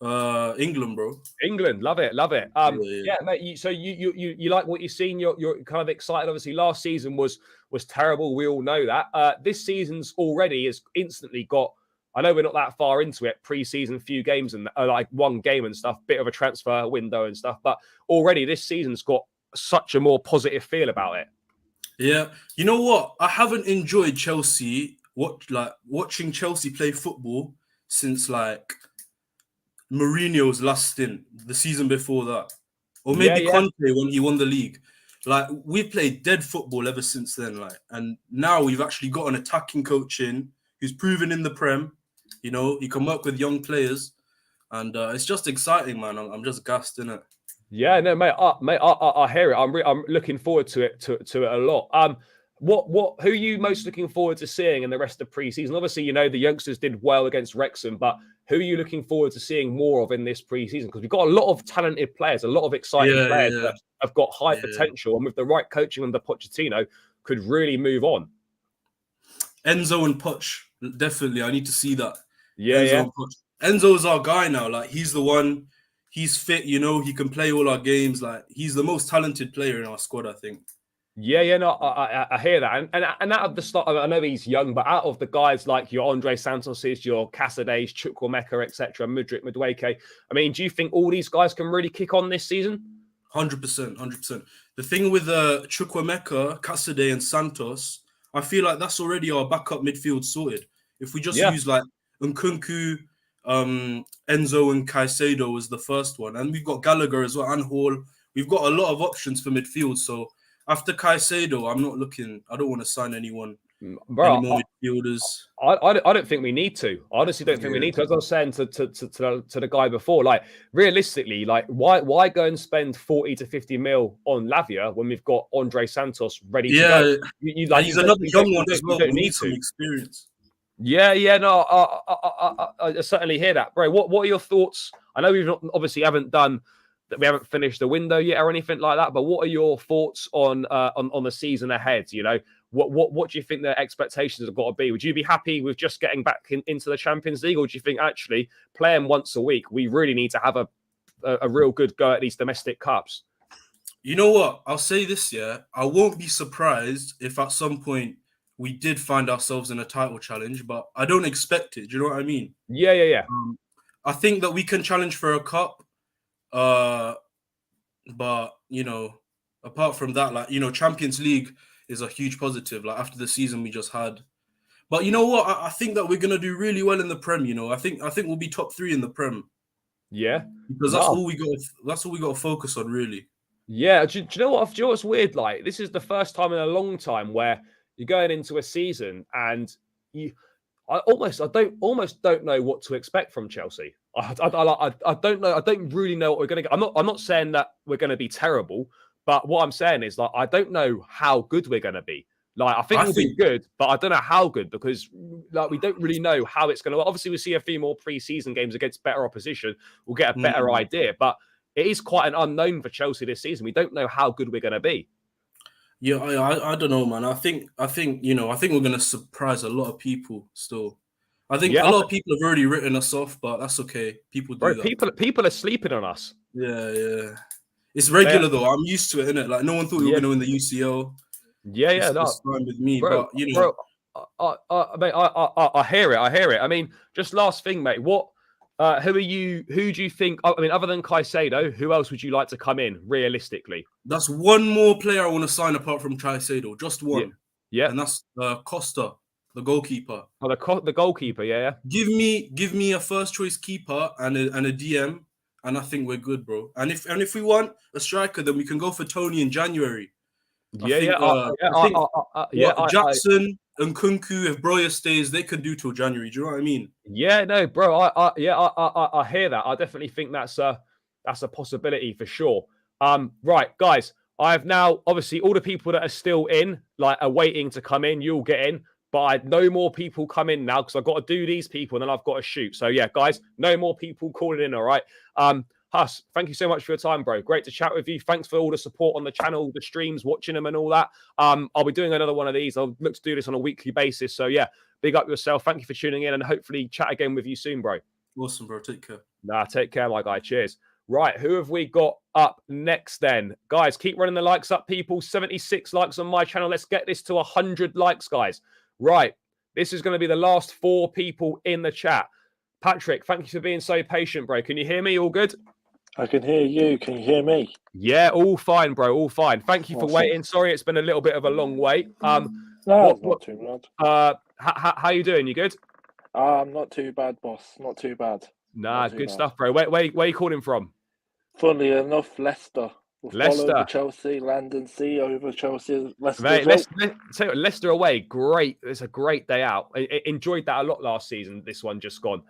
S7: England, bro.
S1: England, love it. Yeah, mate. You like what you've seen? You're kind of excited. Obviously, last season was terrible. We all know that. This season's already has instantly got. I know we're not that far into it. Pre-season, few games and like one game and stuff. Bit of a transfer window and stuff, but already this season's got such a more positive feel about it.
S7: Yeah, you know what? I haven't enjoyed Chelsea. Watching Chelsea play football since like Mourinho's last stint, the season before that, or maybe Conte when he won the league. Like we've played dead football ever since then. Like, and now we've actually got an attacking coach in who's proven in the Prem. You know, he can work with young players, and it's just exciting, man. I'm just gassed in it.
S1: Yeah, no, mate. I hear it. I'm looking forward to it a lot. Who are you most looking forward to seeing in the rest of pre-season? Obviously, you know the youngsters did well against Wrexham, but who are you looking forward to seeing more of in this pre-season? Because we've got a lot of talented players, a lot of exciting players that have got high potential, and with the right coaching under Pochettino, could really move on.
S7: Enzo and Poch, definitely. I need to see that.
S1: Enzo's
S7: our guy now. Like he's the one. He's fit, you know. He can play all our games. Like he's the most talented player in our squad, I think.
S1: Yeah, no, I hear that, and out of the start, I know he's young, but out of the guys like your Andre Santos's, your Caicedo's, Chukwuemeka, etc., Mudryk, Madueke, I mean, do you think all these guys can really kick on this season?
S7: 100%. The thing with Chukwuemeka, Caicedo, and Santos, I feel like that's already our backup midfield sorted. If we just use like Nkunku, Enzo, and Caicedo as the first one, and we've got Gallagher as well, and Hall. We've got a lot of options for midfield, so. After Caicedo, I don't want to sign anyone. Bro, any more midfielders.
S1: I don't think we need to. I honestly don't think we need to. As I was saying to the guy before, like realistically, like why go and spend 40 to 50 mil on Lavia when we've got Andre Santos ready to go?
S7: He's another young one as well.
S1: You don't need
S7: some experience.
S1: Yeah, no, I certainly hear that, bro. What are your thoughts? I know we've obviously haven't done. That we haven't finished the window yet or anything like that. But what are your thoughts on the season ahead? You know, what do you think the expectations have got to be? Would you be happy with just getting back into the Champions League, or do you think actually playing once a week, we really need to have a real good go at these domestic cups?
S7: You know what? I'll say this, I won't be surprised if at some point we did find ourselves in a title challenge, but I don't expect it. Do you know what I mean?
S1: Yeah.
S7: I think that we can challenge for a cup. But you know, apart from that, like, you know, Champions League is a huge positive, like after the season we just had. But you know what? I think that we're gonna do really well in the Prem, you know. I think we'll be top 3 in the Prem.
S1: Yeah.
S7: Because that's all we got to focus on, really.
S1: Yeah. Do you know what? Do you know what's weird? Like, this is the first time in a long time where you're going into a season and I almost don't know what to expect from Chelsea. I don't know. I don't really know what we're going to get. I'm not saying that we're going to be terrible, but what I'm saying is like I don't know how good we're going to be. Like I think we'll be good, but I don't know how good because like we don't really know how it's going to. Obviously, we see a few more pre-season games against better opposition. We'll get a better idea, but it is quite an unknown for Chelsea this season. We don't know how good we're going to be.
S7: Yeah, I don't know, man. I think we're going to surprise a lot of people still. I think a lot of people have already written us off, but that's okay. People do that.
S1: People are sleeping on us.
S7: Yeah. It's regular though. I'm used to it, innit? Like no one thought we were going to win the UCL. It's fine with me,
S1: bro,
S7: but you know.
S1: I hear it. I mean, just last thing, mate. Who do you think? I mean, other than Caicedo, who else would you like to come in realistically?
S7: That's one more player I want to sign apart from Caicedo. Just one.
S1: Yeah.
S7: And that's Costa, the goalkeeper.
S1: Oh, the goalkeeper, yeah.
S7: Give me a first choice keeper and a DM, and I think we're good, bro. And if we want a striker, then we can go for Tony in January. Jackson, Nkunku, if Broya stays, they can do till January. Do you know what I mean?
S1: Yeah, no, bro. I hear that. I definitely think that's a possibility for sure. Right, guys. I have now obviously all the people that are still in, like, are waiting to come in. You'll get in, but I no more people come in now because I've got to do these people and then I've got to shoot. So yeah, guys, no more people calling in. All right. Huss, thank you so much for your time, bro. Great to chat with you. Thanks for all the support on the channel, the streams, watching them and all that. I'll be doing another one of these. I'll look to do this on a weekly basis. So yeah, big up yourself. Thank you for tuning in and hopefully chat again with you soon, bro.
S7: Awesome, bro. Take care.
S1: Take care, my guy. Cheers. Right, who have we got up next then? Guys, keep running the likes up, people. 76 likes on my channel. Let's get this to 100 likes, guys. Right, this is going to be the last 4 people in the chat. Patrick, thank you for being so patient, bro. Can you hear me? All good?
S8: I can hear you. Can you hear me?
S1: Yeah, all fine, bro. All fine. Thank you for
S8: Awesome.
S1: waiting. Sorry, it's been a little bit of a long wait.
S8: No, not too bad.
S1: How you doing? You good?
S8: Not too bad, boss. Not too bad.
S1: Nah, good stuff, bro. Where are you calling from?
S8: Funnily enough, Leicester.
S1: Leicester
S8: Over Chelsea, Landon C over Chelsea. Leicester.
S1: Mate, Leicester away. Great. It's a great day out. I enjoyed that a lot last season. This one just gone.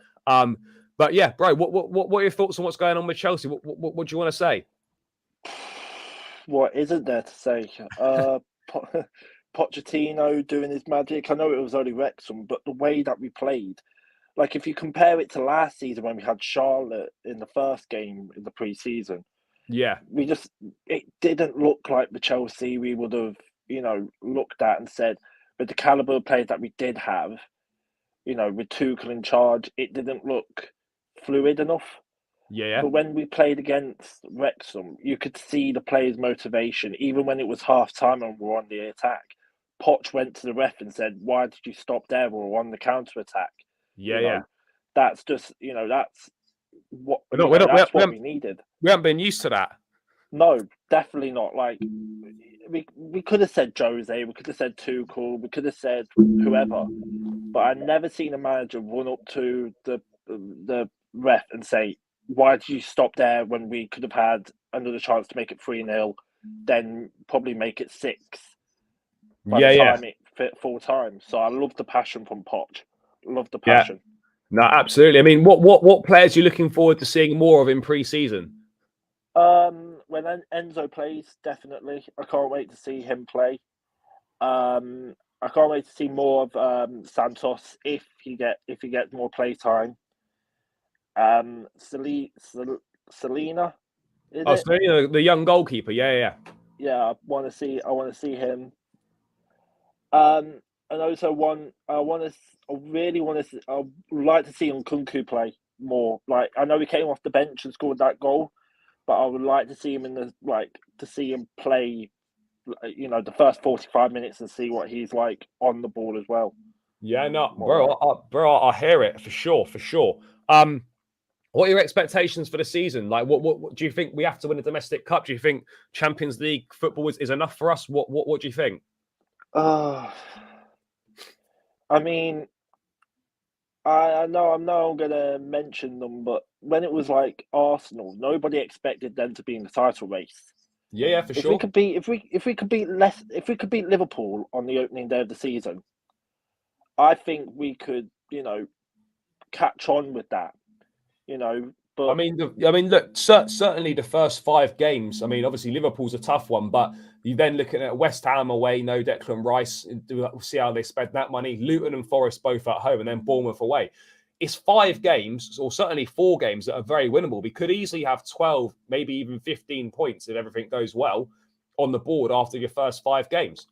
S1: But yeah, bro, what are your thoughts on what's going on with Chelsea? What do you want to say?
S8: What isn't there to say? Pochettino doing his magic. I know it was only Wrexham, but the way that we played, like if you compare it to last season when we had Charlotte in the first game in the pre-season,
S1: yeah,
S8: it didn't look like the Chelsea we would have, looked at and said, with the caliber of players that we did have, with Tuchel in charge, it didn't look fluid enough.
S1: Yeah.
S8: But when we played against Wrexham, you could see the players' motivation, even when it was half time and we're on the attack. Poch went to the ref and said, "Why did you stop there? We're on the counter attack."
S1: Yeah.
S8: That's just, that's what we needed.
S1: We haven't been used to that.
S8: No, definitely not. Like we could have said Jose, we could have said Tuchel, we could have said whoever, but I've never seen a manager run up to the ref and say, "Why did you stop there when we could have had another chance to make it 3-0, then probably make it 6 by the time it fit full time?" So I love the passion from Poch. Love the passion.
S1: Yeah. No, absolutely. I mean, what players are you looking forward to seeing more of in pre-season?
S8: When Enzo plays, definitely. I can't wait to see him play. I can't wait to see more of Santos if he gets more play time. Selena,
S1: Selena, the young goalkeeper. Yeah.
S8: Yeah, I want to see him. And also I would like to see Nkunku play more. Like I know he came off the bench and scored that goal, but I would like to see him to see him play, the first 45 minutes and see what he's like on the ball as well.
S1: Yeah, no, bro, I hear it for sure. What are your expectations for the season? Like, what do you think we have to win a domestic cup? Do you think Champions League football is enough for us? What do you think?
S8: I mean, I know I'm not going to mention them, but when it was like Arsenal, nobody expected them to be in the title race.
S1: Yeah, for sure.
S8: If we could beat Liverpool on the opening day of the season, I think we could, catch on with that. But
S1: I mean, look, certainly the first 5 games. I mean, obviously Liverpool's a tough one, but you then looking at West Ham away, no Declan Rice. We'll see how they spend that money. Luton and Forest both at home, and then Bournemouth away. It's 5 games, or certainly 4 games that are very winnable. We could easily have 12, maybe even 15 points if everything goes well on the board after your first 5 games.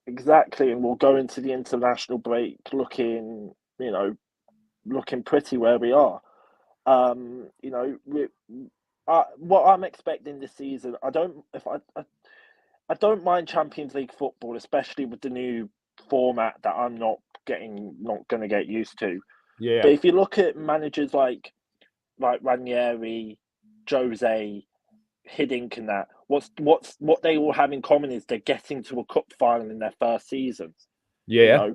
S8: Exactly, and we'll go into the international break looking pretty where we are. What I'm expecting this season, I don't mind Champions League football, especially with the new format that I'm not going to get used to.
S1: Yeah.
S8: But if you look at managers like Ranieri, Jose, Hiddink, and that, what they all have in common is they're getting to a cup final in their first season.
S1: Yeah.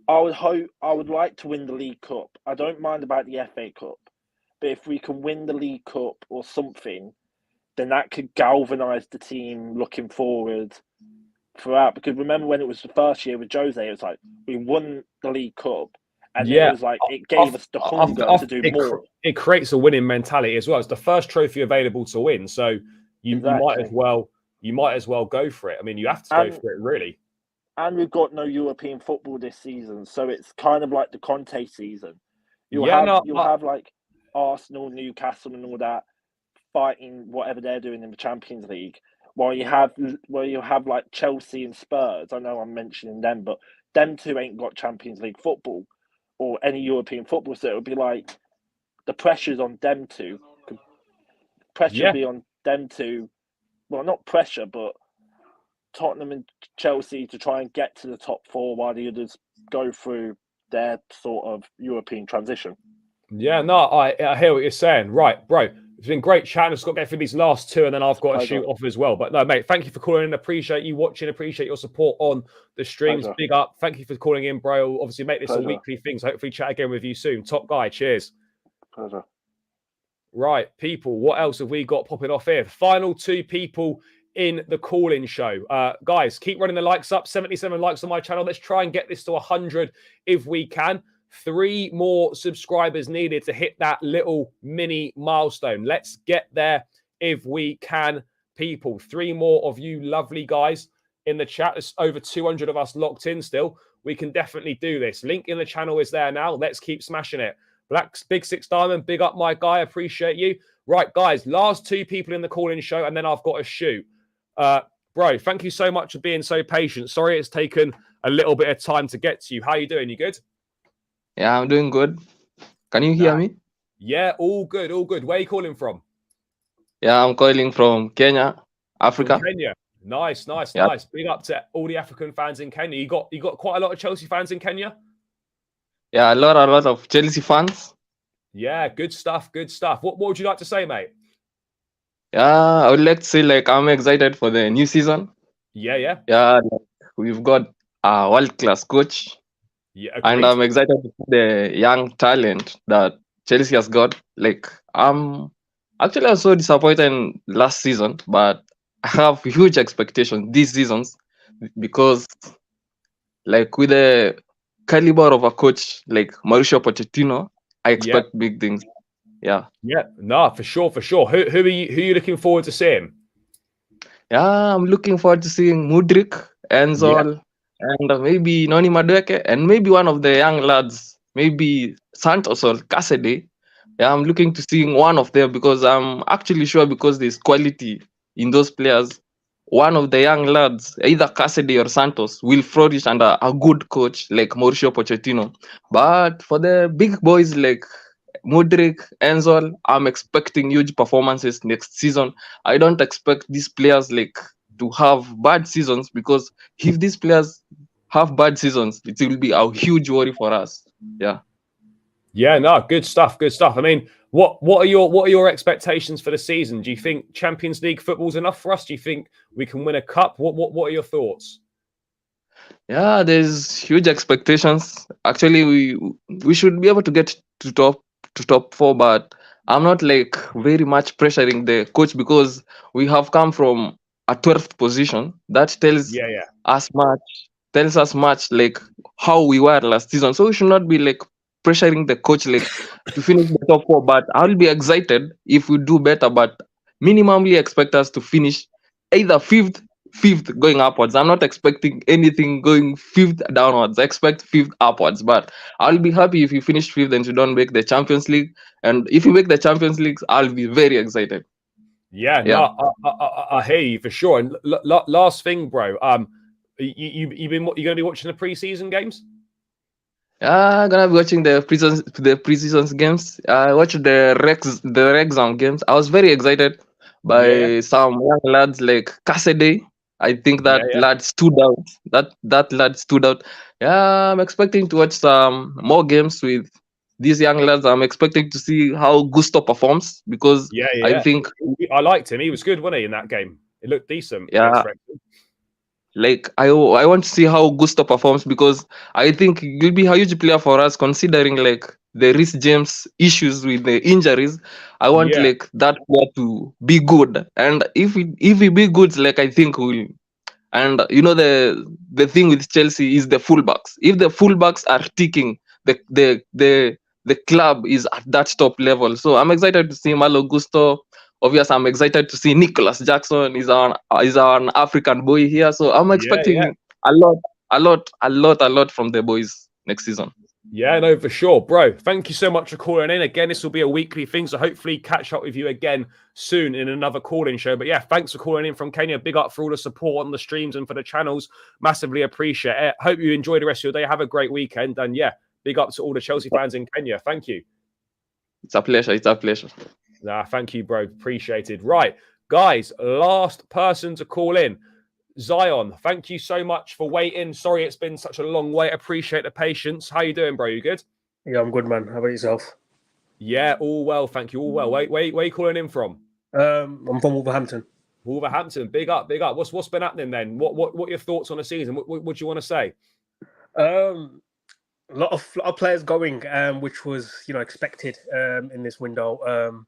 S8: I would like to win the League Cup. I don't mind about the FA Cup. But if we can win the League Cup or something, then that could galvanise the team looking forward throughout. Because remember when it was the first year with Jose, it was like we won the League Cup, and then
S1: Yeah,
S8: it was like it gave us the hunger to do more.
S1: It creates a winning mentality as well. It's the first trophy available to win, so you might as well go for it. I mean, you have to go for it, really.
S8: And we've got no European football this season, so it's kind of like the Conte season. You'll have like Arsenal, Newcastle, and all that fighting whatever they're doing in the Champions League, while you have like Chelsea and Spurs. I know I'm mentioning them, but them two ain't got Champions League football or any European football, so it would be like the pressure's on them two. Pressure be on them two. Well, not pressure, but Tottenham and Chelsea to try and get to the top four while the others go through their sort of European transition.
S1: Yeah, no, I hear what you're saying. Right, bro. It's been great chatting. I've just got to get through these last two, and then I've got to shoot off as well. But no, mate, thank you for calling in. Appreciate you watching. Appreciate your support on the streams.
S8: Pleasure.
S1: Big up. Thank you for calling in, bro. Obviously, make this a weekly thing. So hopefully chat again with you soon. Top guy. Cheers.
S8: Pleasure.
S1: Right, people, what else have we got popping off here? Final two people in the call-in show. Guys, keep running the likes up. 77 likes on my channel. Let's try and get this to 100 if we can. 3 more subscribers needed to hit that little mini milestone. Let's get there if we can, people. 3 more of you lovely guys in the chat. There's over 200 of us locked in still. We can definitely do this. Link in the channel is there now. Let's keep smashing it. Big Six Diamond, big up my guy. Appreciate you. Right, guys, last 2 people in the call-in show, and then I've got to shoot. Bro, thank you so much for being so patient. Sorry it's taken a little bit of time to get to you. How are you doing? You good?
S9: Yeah, I'm doing good. Can you hear me?
S1: Yeah, all good, all good. Where are you calling from?
S9: Yeah, I'm calling from Kenya, Africa.
S1: From Kenya. Nice. Big up to all the African fans in Kenya. You got quite a lot of Chelsea fans in Kenya?
S9: Yeah, a lot of Chelsea fans.
S1: Yeah, good stuff. What would you like to say, mate?
S9: Yeah, I would like to say I'm excited for the new season.
S1: Yeah.
S9: Yeah, we've got a world-class coach.
S1: Yeah,
S9: and I'm excited to see the young talent that Chelsea has got. Actually, I was so disappointed last season, but I have huge expectations this season because, with the caliber of a coach like Mauricio Pochettino, I expect big things. Yeah.
S1: Yeah. No, for sure. Who are you looking forward to seeing?
S9: Yeah, I'm looking forward to seeing Mudryk, Enzol, and maybe Noni Madueke, and maybe one of the young lads, maybe Santos or Caicedo. Yeah, I'm looking to seeing one of them because I'm actually sure because there's quality in those players. One of the young lads, either Caicedo or Santos, will flourish under a good coach like Mauricio Pochettino. But for the big boys like Mudryk, Enzol, I'm expecting huge performances next season. I don't expect these players to have bad seasons because if these players have bad seasons, it will be a huge worry for us. Yeah.
S1: Yeah, no, good stuff. I mean, what are your expectations for the season? Do you think Champions League football's enough for us? Do you think we can win a cup? What are your thoughts?
S9: Yeah, there's huge expectations. Actually, we should be able to get to top 4, but I'm not very much pressuring the coach because we have come from a 12th position. That tells us much how we were last season. So we should not be pressuring the coach to finish the top 4. But I'll be excited if we do better. But minimally expect us to finish either fifth going upwards. I'm not expecting anything going 5th downwards. I expect 5th upwards. But I'll be happy if you finish 5th and you don't make the Champions League. And if you make the Champions League, I'll be very excited.
S1: Yeah. No, I hear you for sure. And last thing, bro. You going to be watching the preseason games?
S9: Yeah, I'm gonna be watching the preseason games. I watched the Rexham games. I was very excited by some young lads like Caicedo. I think that lad stood out. That lad stood out. Yeah, I'm expecting to watch some more games with these young lads. I'm expecting to see how Gusto performs because I think
S1: I liked him. He was good, wasn't he, in that game? It looked decent.
S9: Yeah. I want to see how Gusto performs because I think he'll be a huge player for us considering the Reece James issues with the injuries. I want that player to be good, and if he be good, I think And the thing with Chelsea is the fullbacks. If the fullbacks are ticking, the club is at that top level. So I'm excited to see Malo Gusto. Obviously, I'm excited to see Nicholas Jackson. Is an African boy here. So I'm expecting a lot from the boys next season.
S1: Yeah, no, for sure. Bro, thank you so much for calling in. Again, this will be a weekly thing, so hopefully catch up with you again soon in another call-in show. But yeah, thanks for calling in from Kenya. Big up for all the support on the streams and for the channels. Massively appreciate it. Hope you enjoy the rest of your day. Have a great weekend. And yeah, big up to all the Chelsea fans in Kenya. Thank you.
S9: It's a pleasure. It's a pleasure.
S1: Nah, thank you, bro. Appreciated. Right, guys, last person to call in. Zion, thank you so much for waiting. Sorry it's been such a long wait. Appreciate the patience. How you doing, bro? You good?
S10: Yeah, I'm good, man. How about yourself?
S1: Yeah, all well, thank you. All well. Where are you calling in from?
S10: I'm from Wolverhampton.
S1: Wolverhampton. Big up, big up. What's been happening then? What are your thoughts on the season? What do you want to say?
S10: A lot of players going, which was expected in this window.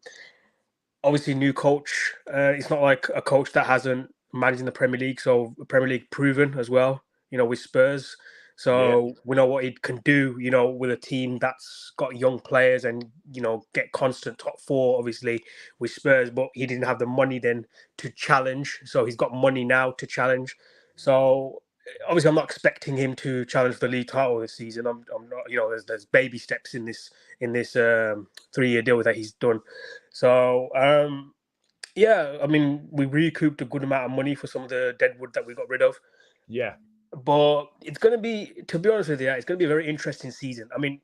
S10: Obviously, new coach. It's not like a coach that hasn't managed in the Premier League, so Premier League proven as well. With Spurs, so we know what he can do. With a team that's got young players and get constant top four. Obviously with Spurs, but he didn't have the money then to challenge. So he's got money now to challenge. So obviously, I'm not expecting him to challenge the league title this season. I'm not. There's baby steps in this 3-year deal that he's done. So yeah, I mean, we recouped a good amount of money for some of the deadwood that we got rid of.
S1: Yeah.
S10: But it's going to be, to be honest with you, it's going to be a very interesting season. I mean,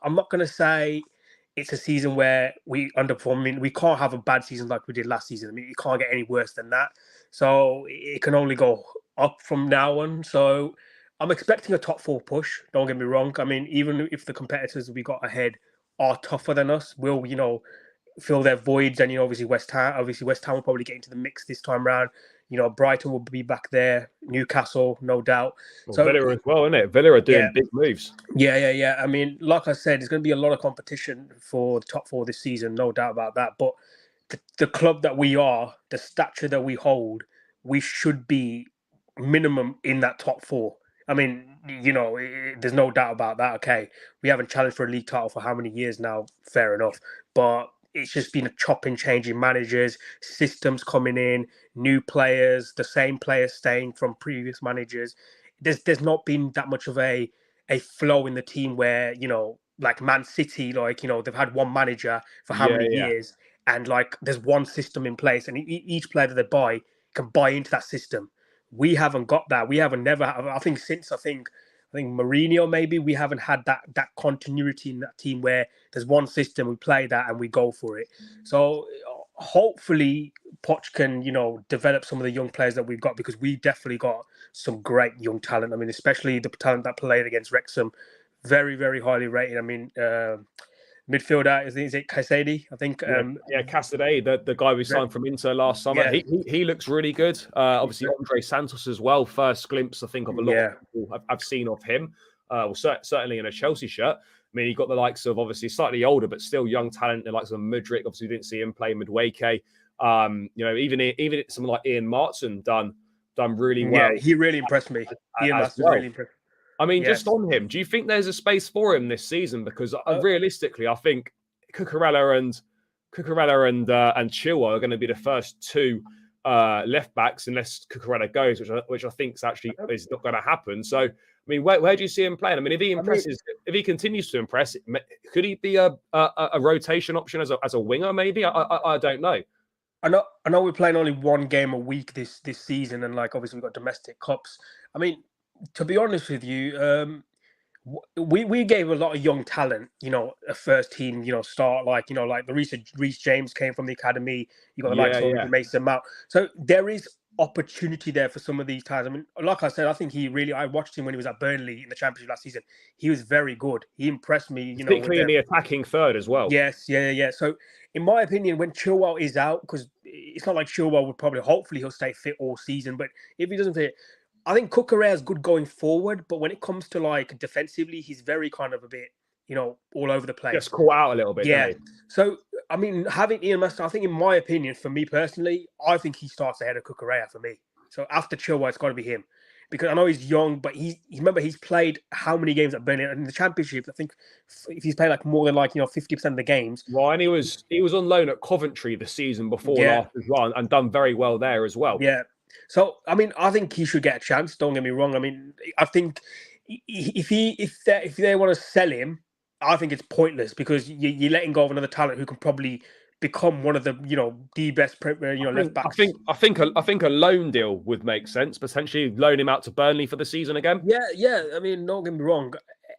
S10: I'm not going to say it's a season where we underperform. I mean, we can't have a bad season like we did last season. I mean, it can't get any worse than that. So it can only go up from now on. So I'm expecting a top four push. Don't get me wrong. I mean, even if the competitors we got ahead are tougher than us, we'll, fill their voids. And, obviously West Ham will probably get into the mix this time round. Brighton will be back there. Newcastle, no doubt.
S1: Well, so Villa as well, isn't it? Villa are doing big moves.
S10: Yeah. I mean, like I said, there's going to be a lot of competition for the top four this season, no doubt about that. But the club that we are, the stature that we hold, we should be minimum in that top four. I mean, there's no doubt about that. Okay, we haven't challenged for a league title for how many years now? Fair enough. But it's just been a chopping, changing managers, systems coming in, new players, the same players staying from previous managers. There's not been that much of a flow in the team where, like Man City, they've had one manager for how many years, and there's one system in place, and each player that they buy can buy into that system. We haven't got that. We haven't never. I think since I think Mourinho, maybe we haven't had that continuity in that team where there's one system, we play that and we go for it. So hopefully Poch can, develop some of the young players that we've got, because we definitely got some great young talent. I mean, especially the talent that played against Wrexham, very, very highly rated. I mean, midfielder, is it Caicedo? I think.
S1: Caicedo, the guy we signed from Inter last summer. Yeah. He looks really good. Obviously, Andre Santos as well. First glimpse, I think, of a lot of people I've seen of him. Certainly in a Chelsea shirt. I mean, he got the likes of, obviously slightly older, but still young talent. The likes of Mudryk. Obviously, we didn't see him play Madueke. Even someone like Ian Martin done really well.
S10: Yeah, he really impressed me. Ian Martin really impressed.
S1: I mean, just on him, do you think there's a space for him this season? Because realistically, I think Cucurella and Chilwell are going to be the first two left backs unless Cucurella goes, which I think is not going to happen. So, I mean, where do you see him playing? I mean, if he impresses, if he continues to impress, could he be a rotation option as a winger? Maybe I don't know.
S10: I know we're playing only one game a week this season, and obviously we've got domestic cups. I mean, to be honest with you, we gave a lot of young talent, a first team, start, like the Reece James came from the academy. You got the likes of Mason Mount. So there is opportunity there for some of these times. I mean, like I said, I think I watched him when he was at Burnley in the Championship last season. He was very good. He impressed me,
S1: particularly in the attacking third as well.
S10: Yes, yeah. So in my opinion, when Chilwell is out, because it's not like Chilwell would hopefully he'll stay fit all season, but if he doesn't fit, I think Cucurella is good going forward, but when it comes to defensively, he's very kind of a bit, all over the place.
S1: Just caught out a little bit.
S10: Yeah. So, I mean, having Ian Master, I think in my opinion, for me personally, I think he starts ahead of Cucurella for me. So after Chilwell, it's got to be him. Because I know he's young, but remember he's played how many games at Burnley in the Championship? I think if he's played like more than 50% of the games.
S1: Well, and he was on loan at Coventry the season before last as well, and done very well there as well.
S10: Yeah. So I mean, I think he should get a chance. Don't get me wrong. I mean, I think if they want to sell him, I think it's pointless because you're letting go of another talent who can probably become one of the the best left backs.
S1: I think a loan deal would make sense. Potentially loan him out to Burnley for the season again.
S10: Yeah. I mean, don't get me wrong.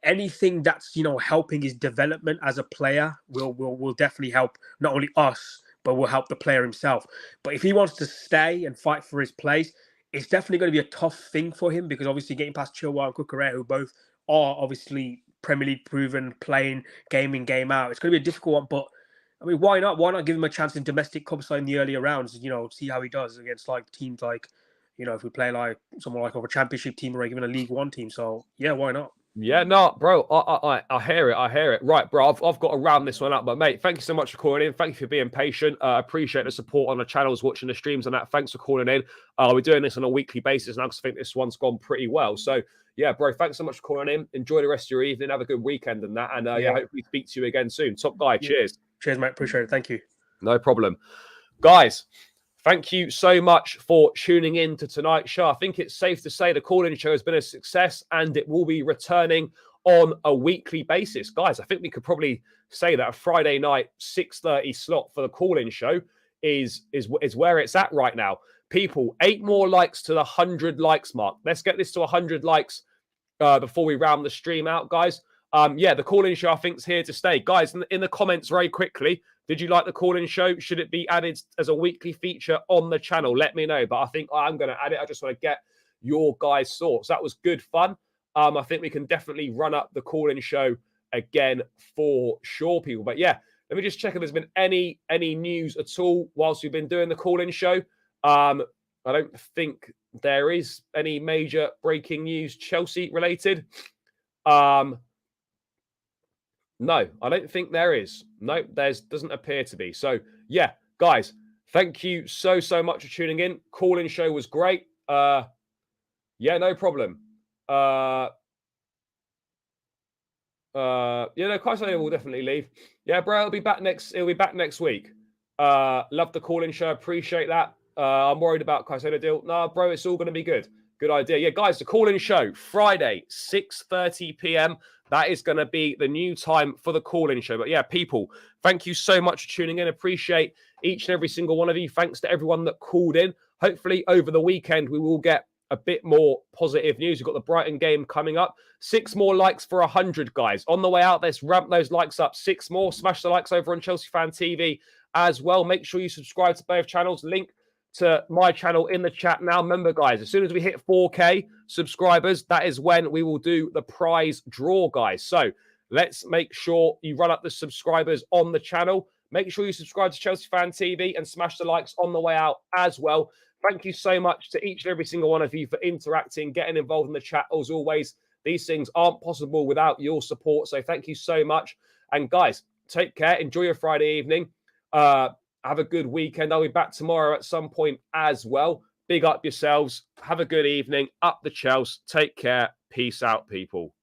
S10: Anything that's helping his development as a player will definitely help not only us but will help the player himself. But if he wants to stay and fight for his place, it's definitely going to be a tough thing for him because obviously getting past Chilwell and Cucurella, who both are obviously Premier League proven, playing game in game out, it's going to be a difficult one. But I mean, why not? Why not give him a chance in domestic cups in the earlier rounds? See how he does against teams if we play someone like a Championship team or even a League One team. So yeah, why not?
S1: Yeah, no, bro, I hear it. Right, bro, I've got to round this one up. But mate, thank you so much for calling in. Thank you for being patient. Appreciate the support on the channels, watching the streams and that. Thanks for calling in. We're doing this on a weekly basis now because I think this one's gone pretty well. So yeah, bro, thanks so much for calling in. Enjoy the rest of your evening. Have a good weekend and that. And hopefully speak to you again soon. Top guy, cheers.
S10: Cheers, mate. Appreciate it. Thank you.
S1: No problem. Guys, thank you so much for tuning in to tonight's show. I think it's safe to say the call-in show has been a success and it will be returning on a weekly basis. Guys, I think we could probably say that a Friday night 6:30 slot for the call-in show is where it's at right now. People, 8 more likes to the 100 likes mark. Let's get this to 100 likes before we round the stream out, guys. The call-in show I think is here to stay. Guys, in the comments very quickly, did you like the call-in show? Should it be added as a weekly feature on the channel? Let me know. But I think I'm going to add it. I just want to get your guys' thoughts. That was good fun. I think we can definitely run up the call-in show again for sure, people. But yeah, let me just check if there's been any news at all whilst we've been doing the call-in show. I don't think there is any major breaking news Chelsea related. No, I don't think there is. No, doesn't appear to be. So yeah, guys, thank you so much for tuning in. Call-in show was great. Yeah, no problem. Caicedo will definitely leave. Yeah, bro, it'll be back next week. Love the call-in show, appreciate that. I'm worried about Caicedo deal. No, bro, it's all gonna be good. Good idea. Yeah, guys, the call-in show, Friday, 6:30 p.m. That is going to be the new time for the call-in show. But yeah, people, thank you so much for tuning in. Appreciate each and every single one of you. Thanks to everyone that called in. Hopefully over the weekend, we will get a bit more positive news. We've got the Brighton game coming up. 6 more likes for 100, guys. On the way out, let's ramp those likes up. 6 more. Smash the likes over on Chelsea Fan TV as well. Make sure you subscribe to both channels. Link to my channel in the chat now. Remember, guys, as soon as we hit 4K subscribers, that is when we will do the prize draw, guys. So let's make sure you run up the subscribers on the channel. Make sure you subscribe to Chelsea Fan TV and smash the likes on the way out as well. Thank you so much to each and every single one of you for interacting, getting involved in the chat. As always, these things aren't possible without your support. So thank you so much. And guys, take care. Enjoy your Friday evening. Have a good weekend. I'll be back tomorrow at some point as well. Big up yourselves. Have a good evening. Up the Chelsea. Take care. Peace out, people.